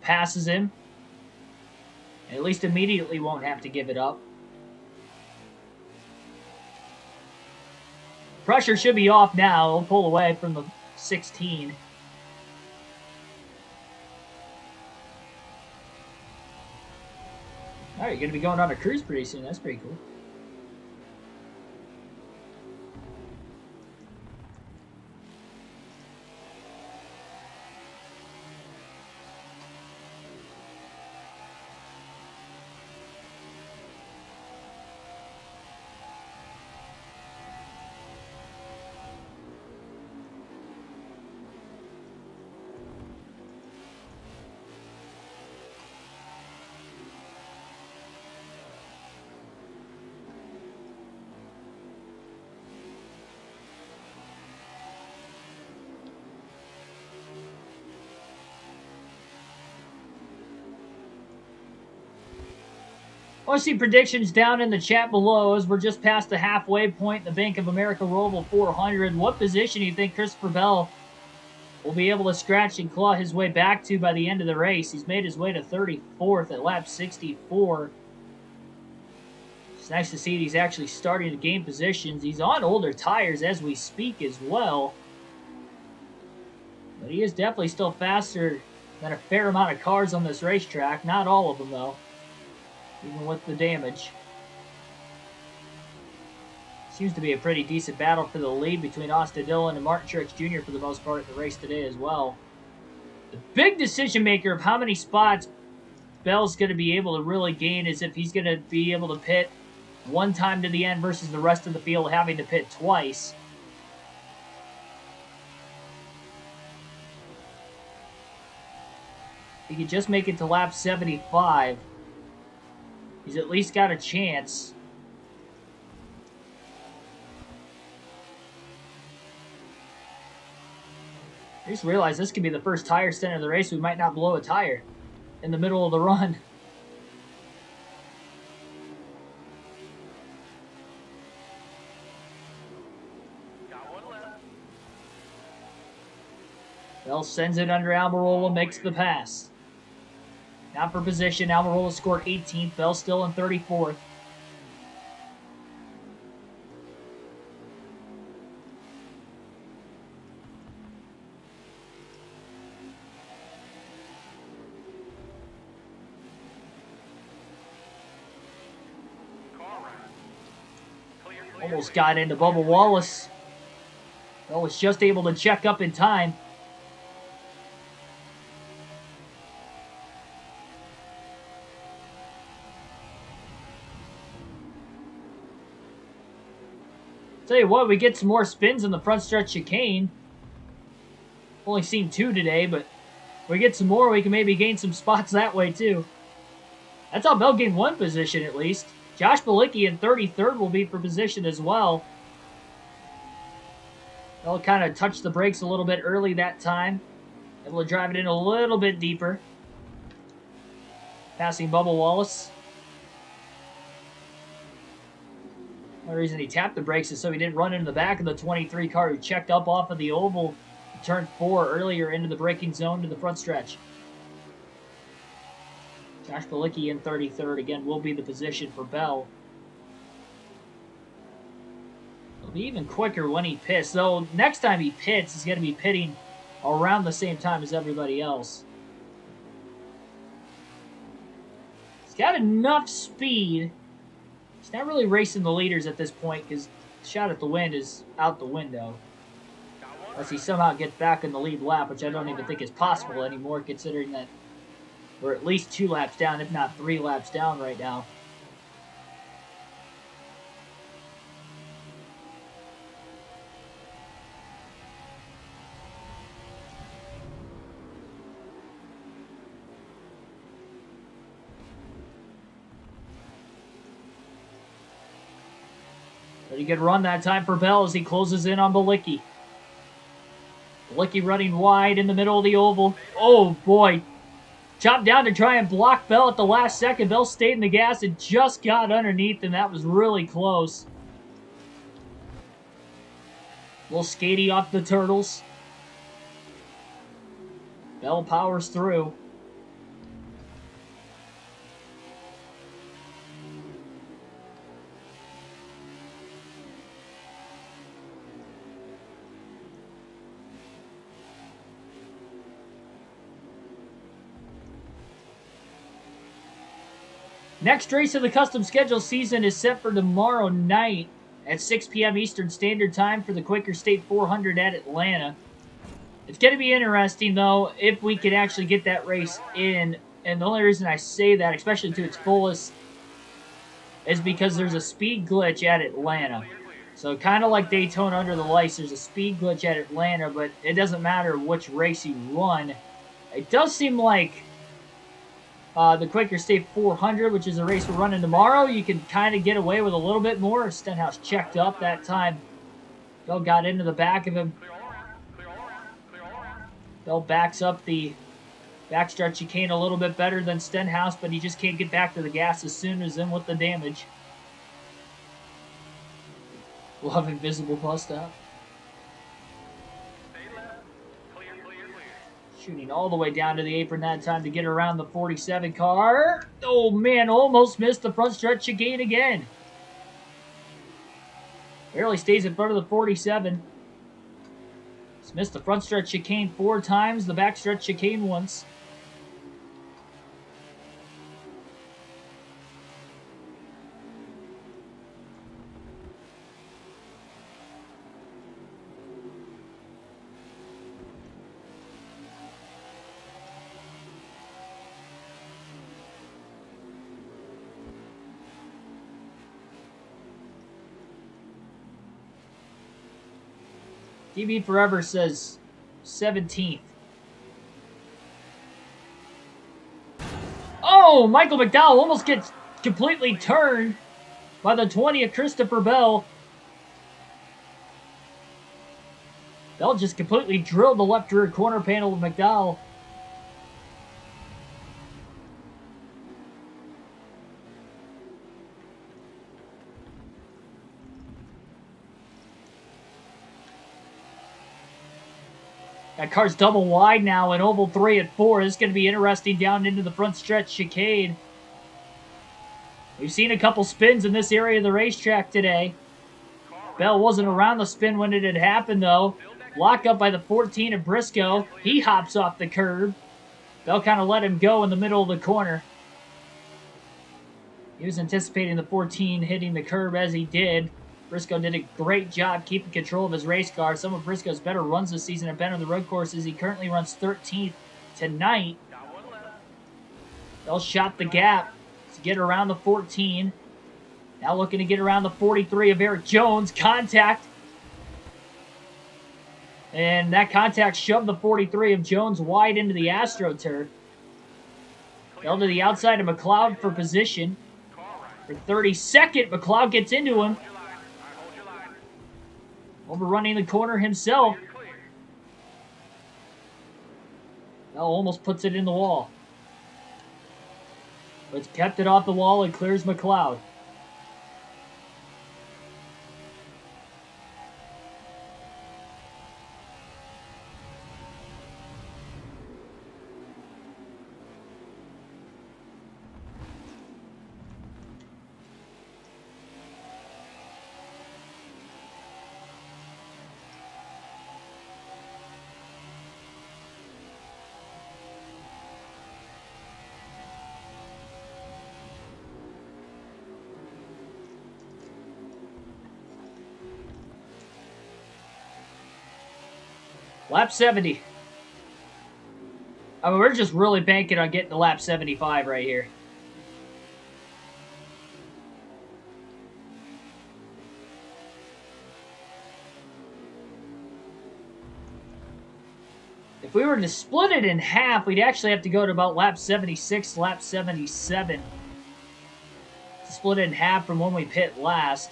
Passes him. At least immediately won't have to give it up. Pressure should be off now. He'll pull away from the 16. All right, you're going to be going on a cruise pretty soon. That's pretty cool. I want to see predictions down in the chat below as we're just past the halfway point in the Bank of America Roval 400. What position do you think Christopher Bell will be able to scratch and claw his way back to by the end of the race? He's made his way to 34th at lap 64. It's nice to see he's actually starting to gain positions. He's on older tires as we speak as well. But he is definitely still faster than a fair amount of cars on this racetrack. Not all of them, though, even with the damage. Seems to be a pretty decent battle for the lead between Austin Dillon and Martin Truex Jr. for the most part in the race today as well. The big decision maker of how many spots Bell's going to be able to really gain is if he's going to be able to pit one time to the end versus the rest of the field having to pit twice. If he could just make it to lap 75, he's at least got a chance. I just realized this could be the first tire stint of the race. We might not blow a tire in the middle of the run. Bell sends it under Almirola, makes the pass. Now for position, Almirola scored 18th, Bell still in 34th. Almost got into Bubba Wallace. Bell was just able to check up in time. Tell you what, we get some more spins in the front stretch chicane. Only seen 2 today, but if we get some more, we can maybe gain some spots that way too. That's how Bell gained 1 position at least. Josh Bilicki in 33rd will be for position as well. Bell kind of touched the brakes a little bit early that time. Able to drive it in a little bit deeper. Passing Bubba Wallace. The reason he tapped the brakes is so he didn't run into the back of the 23 car who checked up off of the oval turn 4 earlier into the braking zone to the front stretch. Josh Bilicki in 33rd again will be the position for Bell. It'll be even quicker when he pits, though next time he pits he's going to be pitting around the same time as everybody else. He's got enough speed. He's not really racing the leaders at this point because shot at the wind is out the window. Unless he somehow gets back in the lead lap, which I don't even think is possible anymore considering that we're at least 2 laps down, if not 3 laps down right now. Pretty good run that time for Bell as he closes in on Bilicki. Bilicki running wide in the middle of the oval. Oh boy. Chopped down to try and block Bell at the last second. Bell stayed in the gas and just got underneath, and that was really close. A little skatey off the turtles. Bell powers through. Next race of the custom schedule season is set for tomorrow night at 6 p.m. Eastern Standard Time for the Quaker State 400 at Atlanta. It's going to be interesting, though, if we can actually get that race in. And the only reason I say that, especially to its fullest, is because there's a speed glitch at Atlanta. So kind of like Daytona under the lights, there's a speed glitch at Atlanta, but it doesn't matter which race you run. It does seem like the Quaker State 400, which is a race we're running tomorrow, you can kind of get away with a little bit more. Stenhouse checked up that time. Bell got into the back of him. Bell backs up the Backstretch chicane a little bit better than Stenhouse, but he just can't get back to the gas as soon as in with the damage. We'll have invisible bus stop. Shooting all the way down to the apron that time to get around the 47 car. Oh man, almost missed the front stretch chicane again. Barely stays in front of the 47. He's missed the front stretch chicane 4 times, the back stretch chicane once. DB Forever says 17th. Oh, Michael McDowell almost gets completely turned by the 20 of Christopher Bell. Bell just completely drilled the left rear corner panel of McDowell. That car's double wide now in oval 3 at 4. This is going to be interesting down into the front stretch chicane. We've seen a couple spins in this area of the racetrack today. Bell wasn't around the spin when it had happened, though. Locked up by the 14 of Briscoe. He hops off the curb. Bell kind of let him go in the middle of the corner. He was anticipating the 14 hitting the curb as he did. Briscoe did a great job keeping control of his race car. Some of Briscoe's better runs this season have been on the road courses. He currently runs 13th tonight. Bell shot the gap to get around the 14. Now looking to get around the 43 of Eric Jones. Contact. And that contact shoved the 43 of Jones wide into the AstroTurf. Bell to the outside of McLeod for position. For 32nd, McLeod gets into him. Overrunning the corner himself. Bell almost puts it in the wall. But it's kept it off the wall and clears McLeod. Lap 70. I mean, we're just really banking on getting to lap 75 right here. If we were to split it in half, we'd actually have to go to about lap 76, lap 77. To split it in half from when we pit last,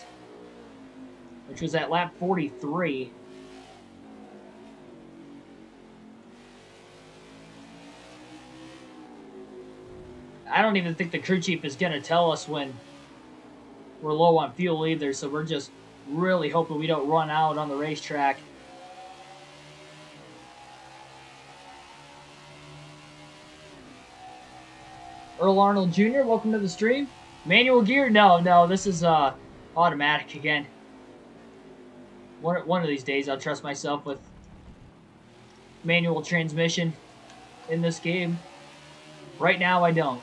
which was at lap 43. I don't even think the crew chief is going to tell us when we're low on fuel either, so we're just really hoping we don't run out on the racetrack. Earl Arnold Jr., welcome to the stream. Manual gear? No, this is automatic again. One of these days I'll trust myself with manual transmission in this game. Right now I don't.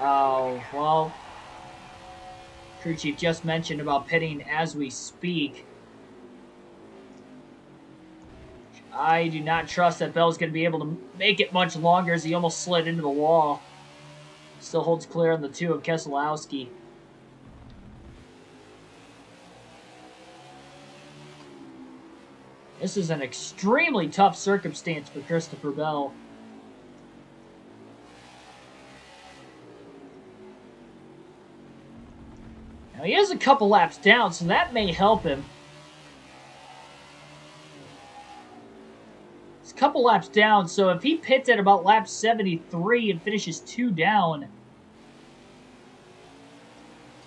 Oh, well, crew chief just mentioned about pitting as we speak. I do not trust that Bell's going to be able to make it much longer as he almost slid into the wall. Still holds clear on the 2 of Keselowski. This is an extremely tough circumstance for Christopher Bell. Now, he is a couple laps down, so that may help him. couple laps down, so if he pits at about lap 73 and finishes 2 down,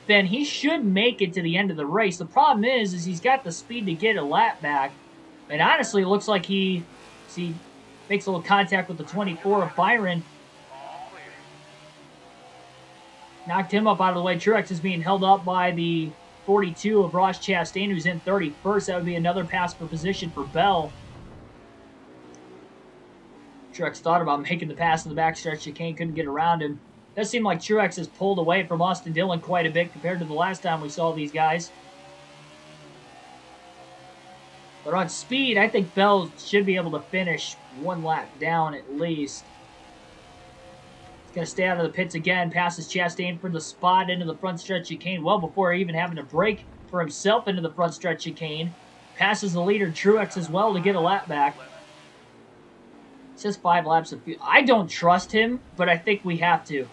then he should make it to the end of the race. The problem is he's got the speed to get a lap back, and honestly, it looks like he makes a little contact with the 24 of Byron. Knocked him up out of the way. Truex is being held up by the 42 of Ross Chastain, who's in 31st. That would be another pass for position for Bell. Truex thought about making the pass in the backstretch. Chicane couldn't get around him. Does seem like Truex has pulled away from Austin Dillon quite a bit compared to the last time we saw these guys. But on speed, I think Bell should be able to finish 1 lap down at least. He's going to stay out of the pits again. Passes Chastain for the spot into the front stretch chicane well before even having to brake for himself into the front stretch chicane. Passes the leader Truex as well to get a lap back. It says 5 laps of fuel. I don't trust him, but I think we have to.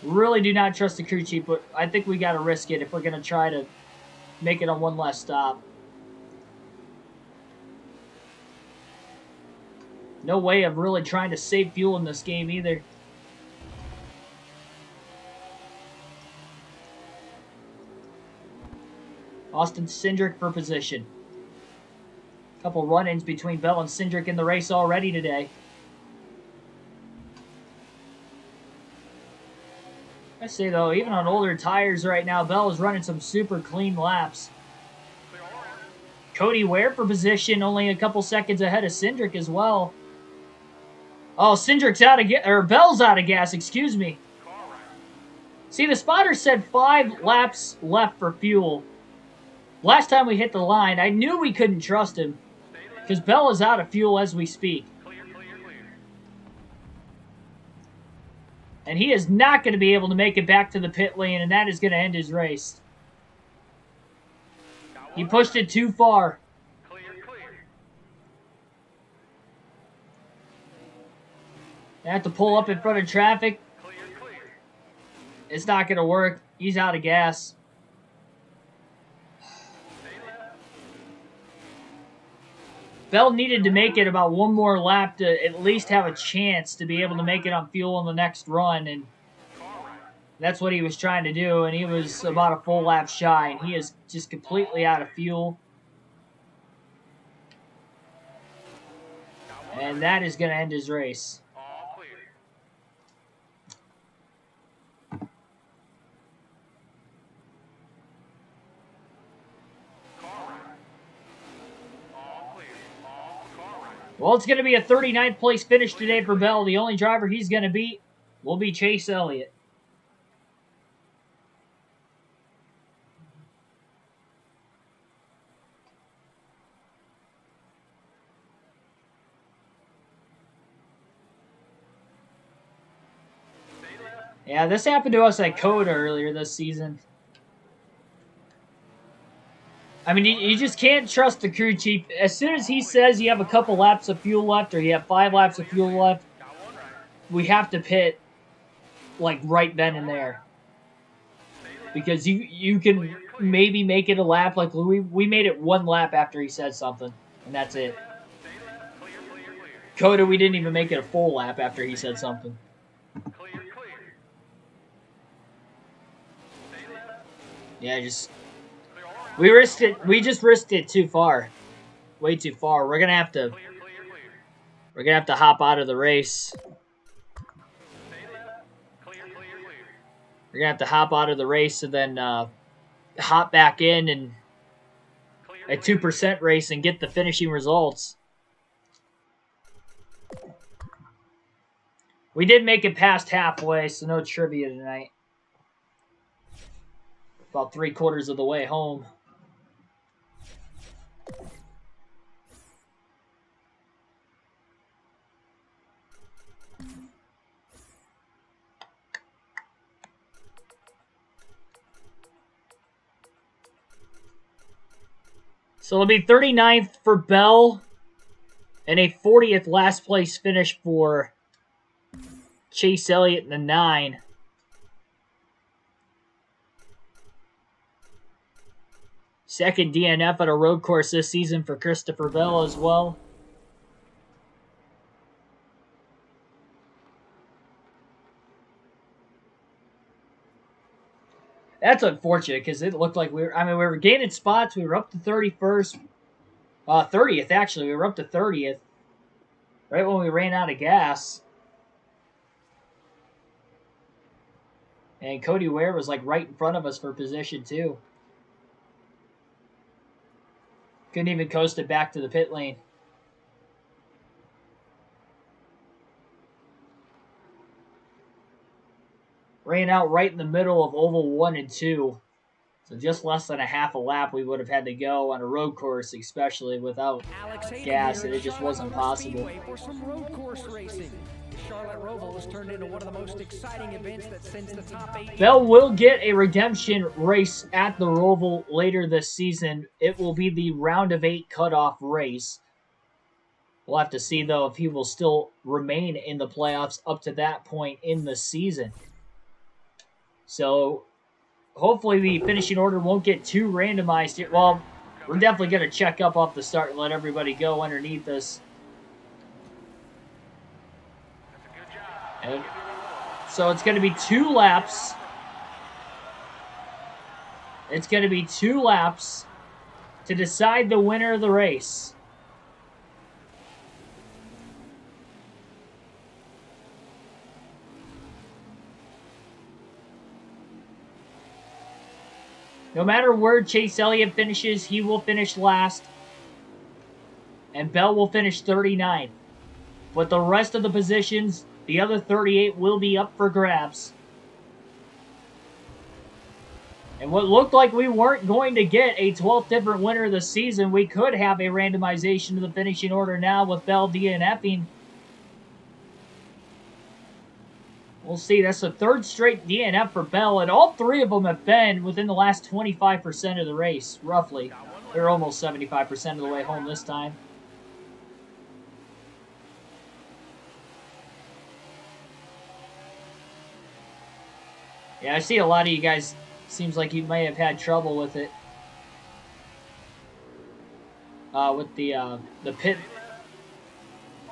Really do not trust the crew chief, but I think we got to risk it if we're going to try to make it on one last stop. No way of really trying to save fuel in this game either. Austin Cindric for position. Couple run-ins between Bell and Cindric in the race already today. I say though, even on older tires right now, Bell is running some super clean laps. Cody Ware for position, only a couple seconds ahead of Cindric as well. Oh, Cindric's out of gas, or Bell's out of gas, excuse me. See, the spotter said 5 laps left for fuel. Last time we hit the line, I knew we couldn't trust him because Bell is out of fuel as we speak. And he is not going to be able to make it back to the pit lane, and that is going to end his race. He pushed it too far. They have to pull up in front of traffic. It's not going to work. He's out of gas. Bell needed to make it about 1 more lap to at least have a chance to be able to make it on fuel in the next run, and that's what he was trying to do, and he was about a full lap shy, and he is just completely out of fuel. And that is going to end his race. Well, it's going to be a 39th place finish today for Bell. The only driver he's going to beat will be Chase Elliott. Yeah, this happened to us at Coda earlier this season. I mean, you just can't trust the crew chief. As soon as he says you have a couple laps of fuel left or you have 5 laps of fuel left, we have to pit like right then and there. Because you can maybe make it a lap. Like we made it 1 lap after he said something, and that's it. Coda, we didn't even make it a full lap after he said something. Yeah, we risked it. We just risked it too far, way too far. We're gonna have to hop out of the race. We're gonna have to hop out of the race and then hop back in and a 2% race and get the finishing results. We did make it past halfway, so no trivia tonight. About 3/4 of the way home. So it'll be 39th for Bell and a 40th last place finish for Chase Elliott in the 9. Second DNF at a road course this season for Christopher Bell as well. That's unfortunate because it looked like we were gaining spots. We were up to 31st. 30th, actually. We were up to 30th. Right when we ran out of gas. And Cody Ware was like right in front of us for position 2. Couldn't even coast it back to the pit lane. Ran out right in the middle of oval 1 and 2. So just less than a half a lap we would have had to go on a road course, especially without gas, and it just wasn't possible.
For some road course racing. The Charlotte Roval has turned into one of the most exciting events that sends the top 8.
Bell will get a redemption race at the Roval later this season. It will be the round of 8 cutoff race. We'll have to see, though, if he will still remain in the playoffs up to that point in the season. So hopefully the finishing order won't get too randomized here. Well, we're definitely going to check up off the start and let everybody go underneath us. And so it's going to be 2 laps. It's going to be 2 laps to decide the winner of the race. No matter where Chase Elliott finishes, he will finish last. And Bell will finish 39th. But the rest of the positions, the other 38, will be up for grabs. And what looked like we weren't going to get a 12th different winner of the season, we could have a randomization of the finishing order now with Bell DNFing. We'll see. That's the 3rd straight DNF for Bell, and all 3 of them have been within the last 25% of the race, roughly. They're almost 75% of the way home this time. Yeah, I see a lot of you guys, seems like you may have had trouble with it. With the pit,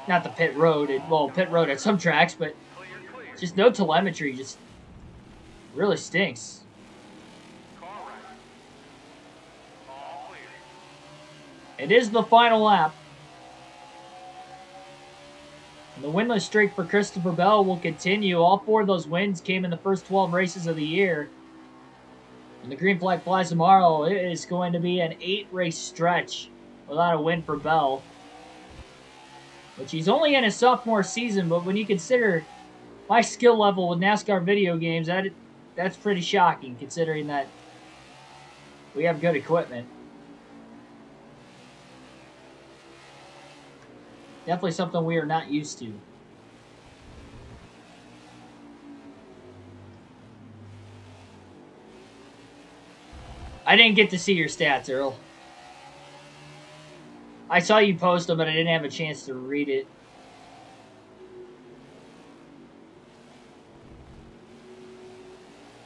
not the pit road, pit road at some tracks, but just no telemetry, just really stinks. It is the final lap. And the winless streak for Christopher Bell will continue. All 4 of those wins came in the first 12 races of the year. And the green flag flies tomorrow. It is going to be an 8-race stretch without a win for Bell. Which he's only in his sophomore season, but when you consider my skill level with NASCAR video games, that's pretty shocking, considering that we have good equipment. Definitely something we are not used to. I didn't get to see your stats, Earl. I saw you post them, but I didn't have a chance to read it.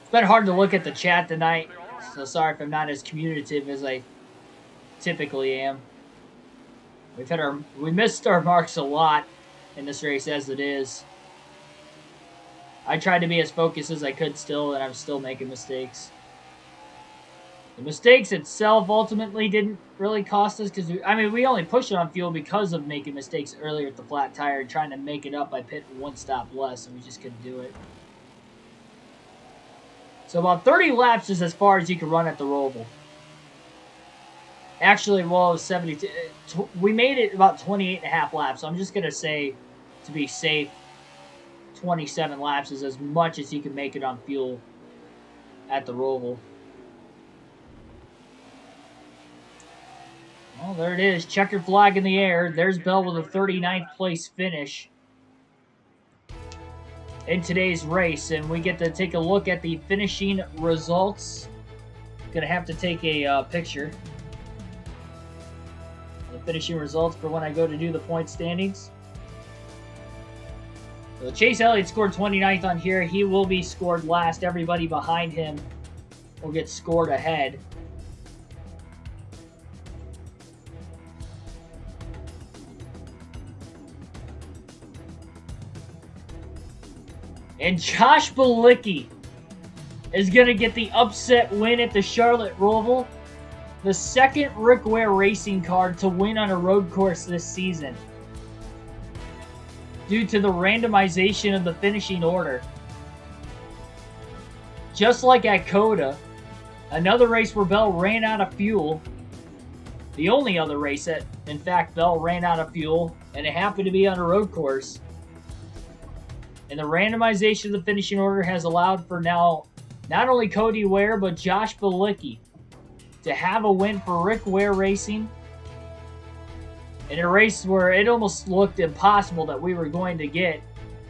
It's been hard to look at the chat tonight, so sorry if I'm not as communicative as I typically am. We missed our marks a lot in this race as it is. I tried to be as focused as I could still, and I'm still making mistakes. The mistakes itself ultimately didn't really cost us because, we only pushed it on fuel because of making mistakes earlier at the flat tire and trying to make it up by pitting 1 stop less, and we just couldn't do it. So about 30 laps is as far as you can run at the Roval. Actually, well, it was 72. We made it about 28 and a half laps. So I'm just going to say, to be safe, 27 laps is as much as you can make it on fuel at the Roval. Well, there it is. Checkered flag in the air. There's Bell with a 39th place finish in today's race. And we get to take a look at the finishing results. Gonna have to take a picture. The finishing results for when I go to do the point standings. So Chase Elliott scored 29th on here. He will be scored last. Everybody behind him will get scored ahead. And Josh Bilicki is going to get the upset win at the Charlotte Roval. The second Rick Ware Racing car to win on a road course this season, due to the randomization of the finishing order. Just like at Coda, another race where Bell ran out of fuel, the only other race that, in fact, Bell ran out of fuel, and it happened to be on a road course. And the randomization of the finishing order has allowed for now not only Cody Ware, but Josh Bilicki to have a win for Rick Ware Racing in a race where it almost looked impossible that we were going to get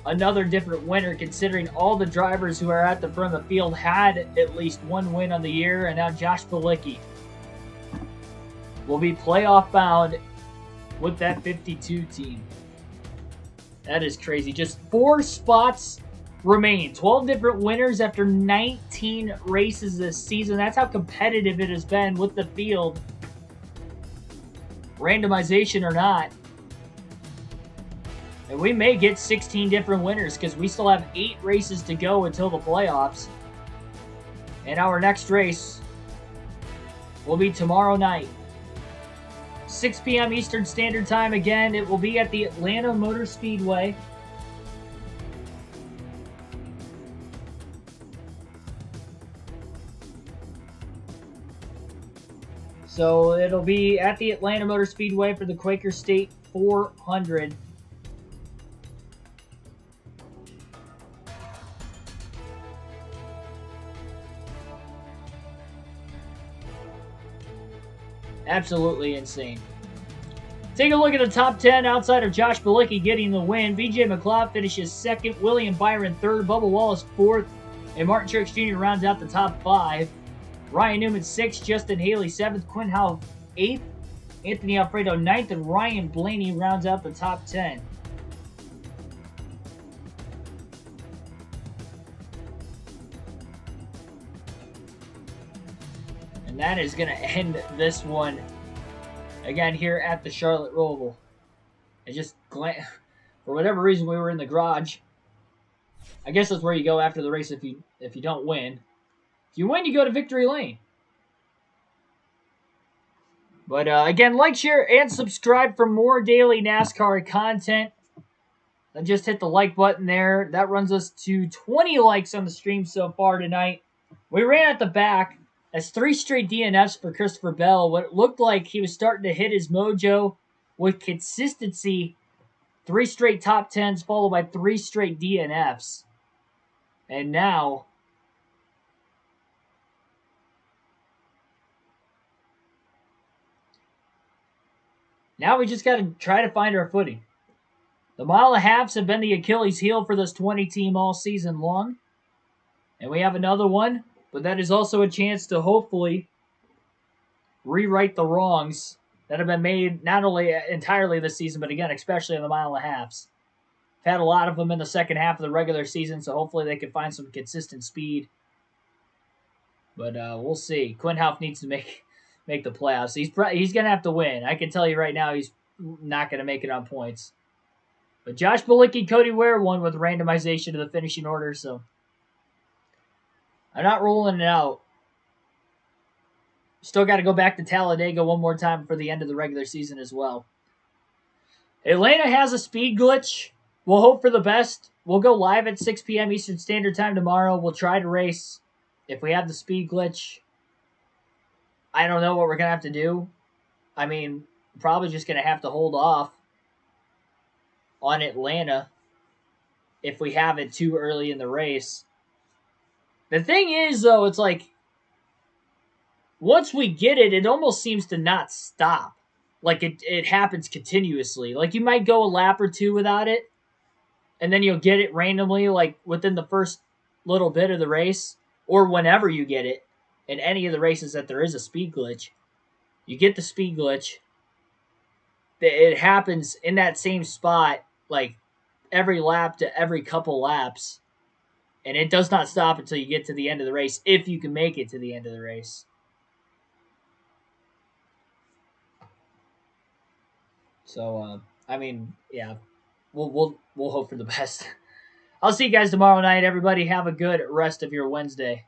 another different winner, considering all the drivers who are at the front of the field had at least one win on the year, and now Josh Bilicki will be playoff bound with that 52 team. That is crazy. Just 4 spots remain. 12 different winners after 19 races this season. That's how competitive it has been with the field, randomization or not. And we may get 16 different winners because we still have 8 races to go until the playoffs. And our next race will be tomorrow night, 6 p.m. Eastern Standard Time. Again, it will be at the Atlanta Motor Speedway. So it'll be at the Atlanta Motor Speedway for the Quaker State 400. Absolutely insane. Take a look at the top 10 outside of Josh Bilicki getting the win. BJ McLeod finishes second, William Byron third, Bubba Wallace fourth, and Martin Truex Jr. rounds out the top 5. Ryan Newman 6th, Justin Haley 7th, Quinn Houff 8th, Anthony Alfredo 9th, and Ryan Blaney rounds out the top 10. And that is going to end this one again here at the Charlotte Roval. I just for whatever reason we were in the garage. I guess that's where you go after the race if you don't win. If you win, you go to victory lane. But again, like, share, and subscribe for more daily NASCAR content. I just hit the like button there. That runs us to 20 likes on the stream so far tonight. We ran at the back. That's 3 straight DNFs for Christopher Bell. What it looked like he was starting to hit his mojo with consistency. 3 straight top 10s followed by 3 straight DNFs. And now we just got to try to find our footing. The mile and a halves have been the Achilles heel for this 20 team all season long. And we have another one, but that is also a chance to hopefully rewrite the wrongs that have been made not only entirely this season, but again, especially in the mile and a halves. I've had a lot of them in the second half of the regular season, so hopefully they can find some consistent speed. But we'll see. Quinn Houff needs to make the playoffs. He's going to have to win. I can tell you right now he's not going to make it on points. But Josh Bilicki, Cody Ware won with randomization of the finishing order, so I'm not ruling it out. Still got to go back to Talladega one more time for the end of the regular season as well. Atlanta has a speed glitch. We'll hope for the best. We'll go live at 6 p.m. Eastern Standard Time tomorrow. We'll try to race. If we have the speed glitch, I don't know what we're going to have to do. I mean, probably just going to have to hold off on Atlanta if we have it too early in the race. The thing is, though, it's like, once we get it, it almost seems to not stop. Like, it happens continuously. Like, you might go a lap or two without it, and then you'll get it randomly, like, within the first little bit of the race, or whenever you get it. In any of the races that there is a speed glitch, you get the speed glitch. It happens in that same spot, like every lap to every couple laps. And it does not stop until you get to the end of the race, if you can make it to the end of the race. So, I mean, yeah, we'll hope for the best. I'll see you guys tomorrow night. Everybody have a good rest of your Wednesday.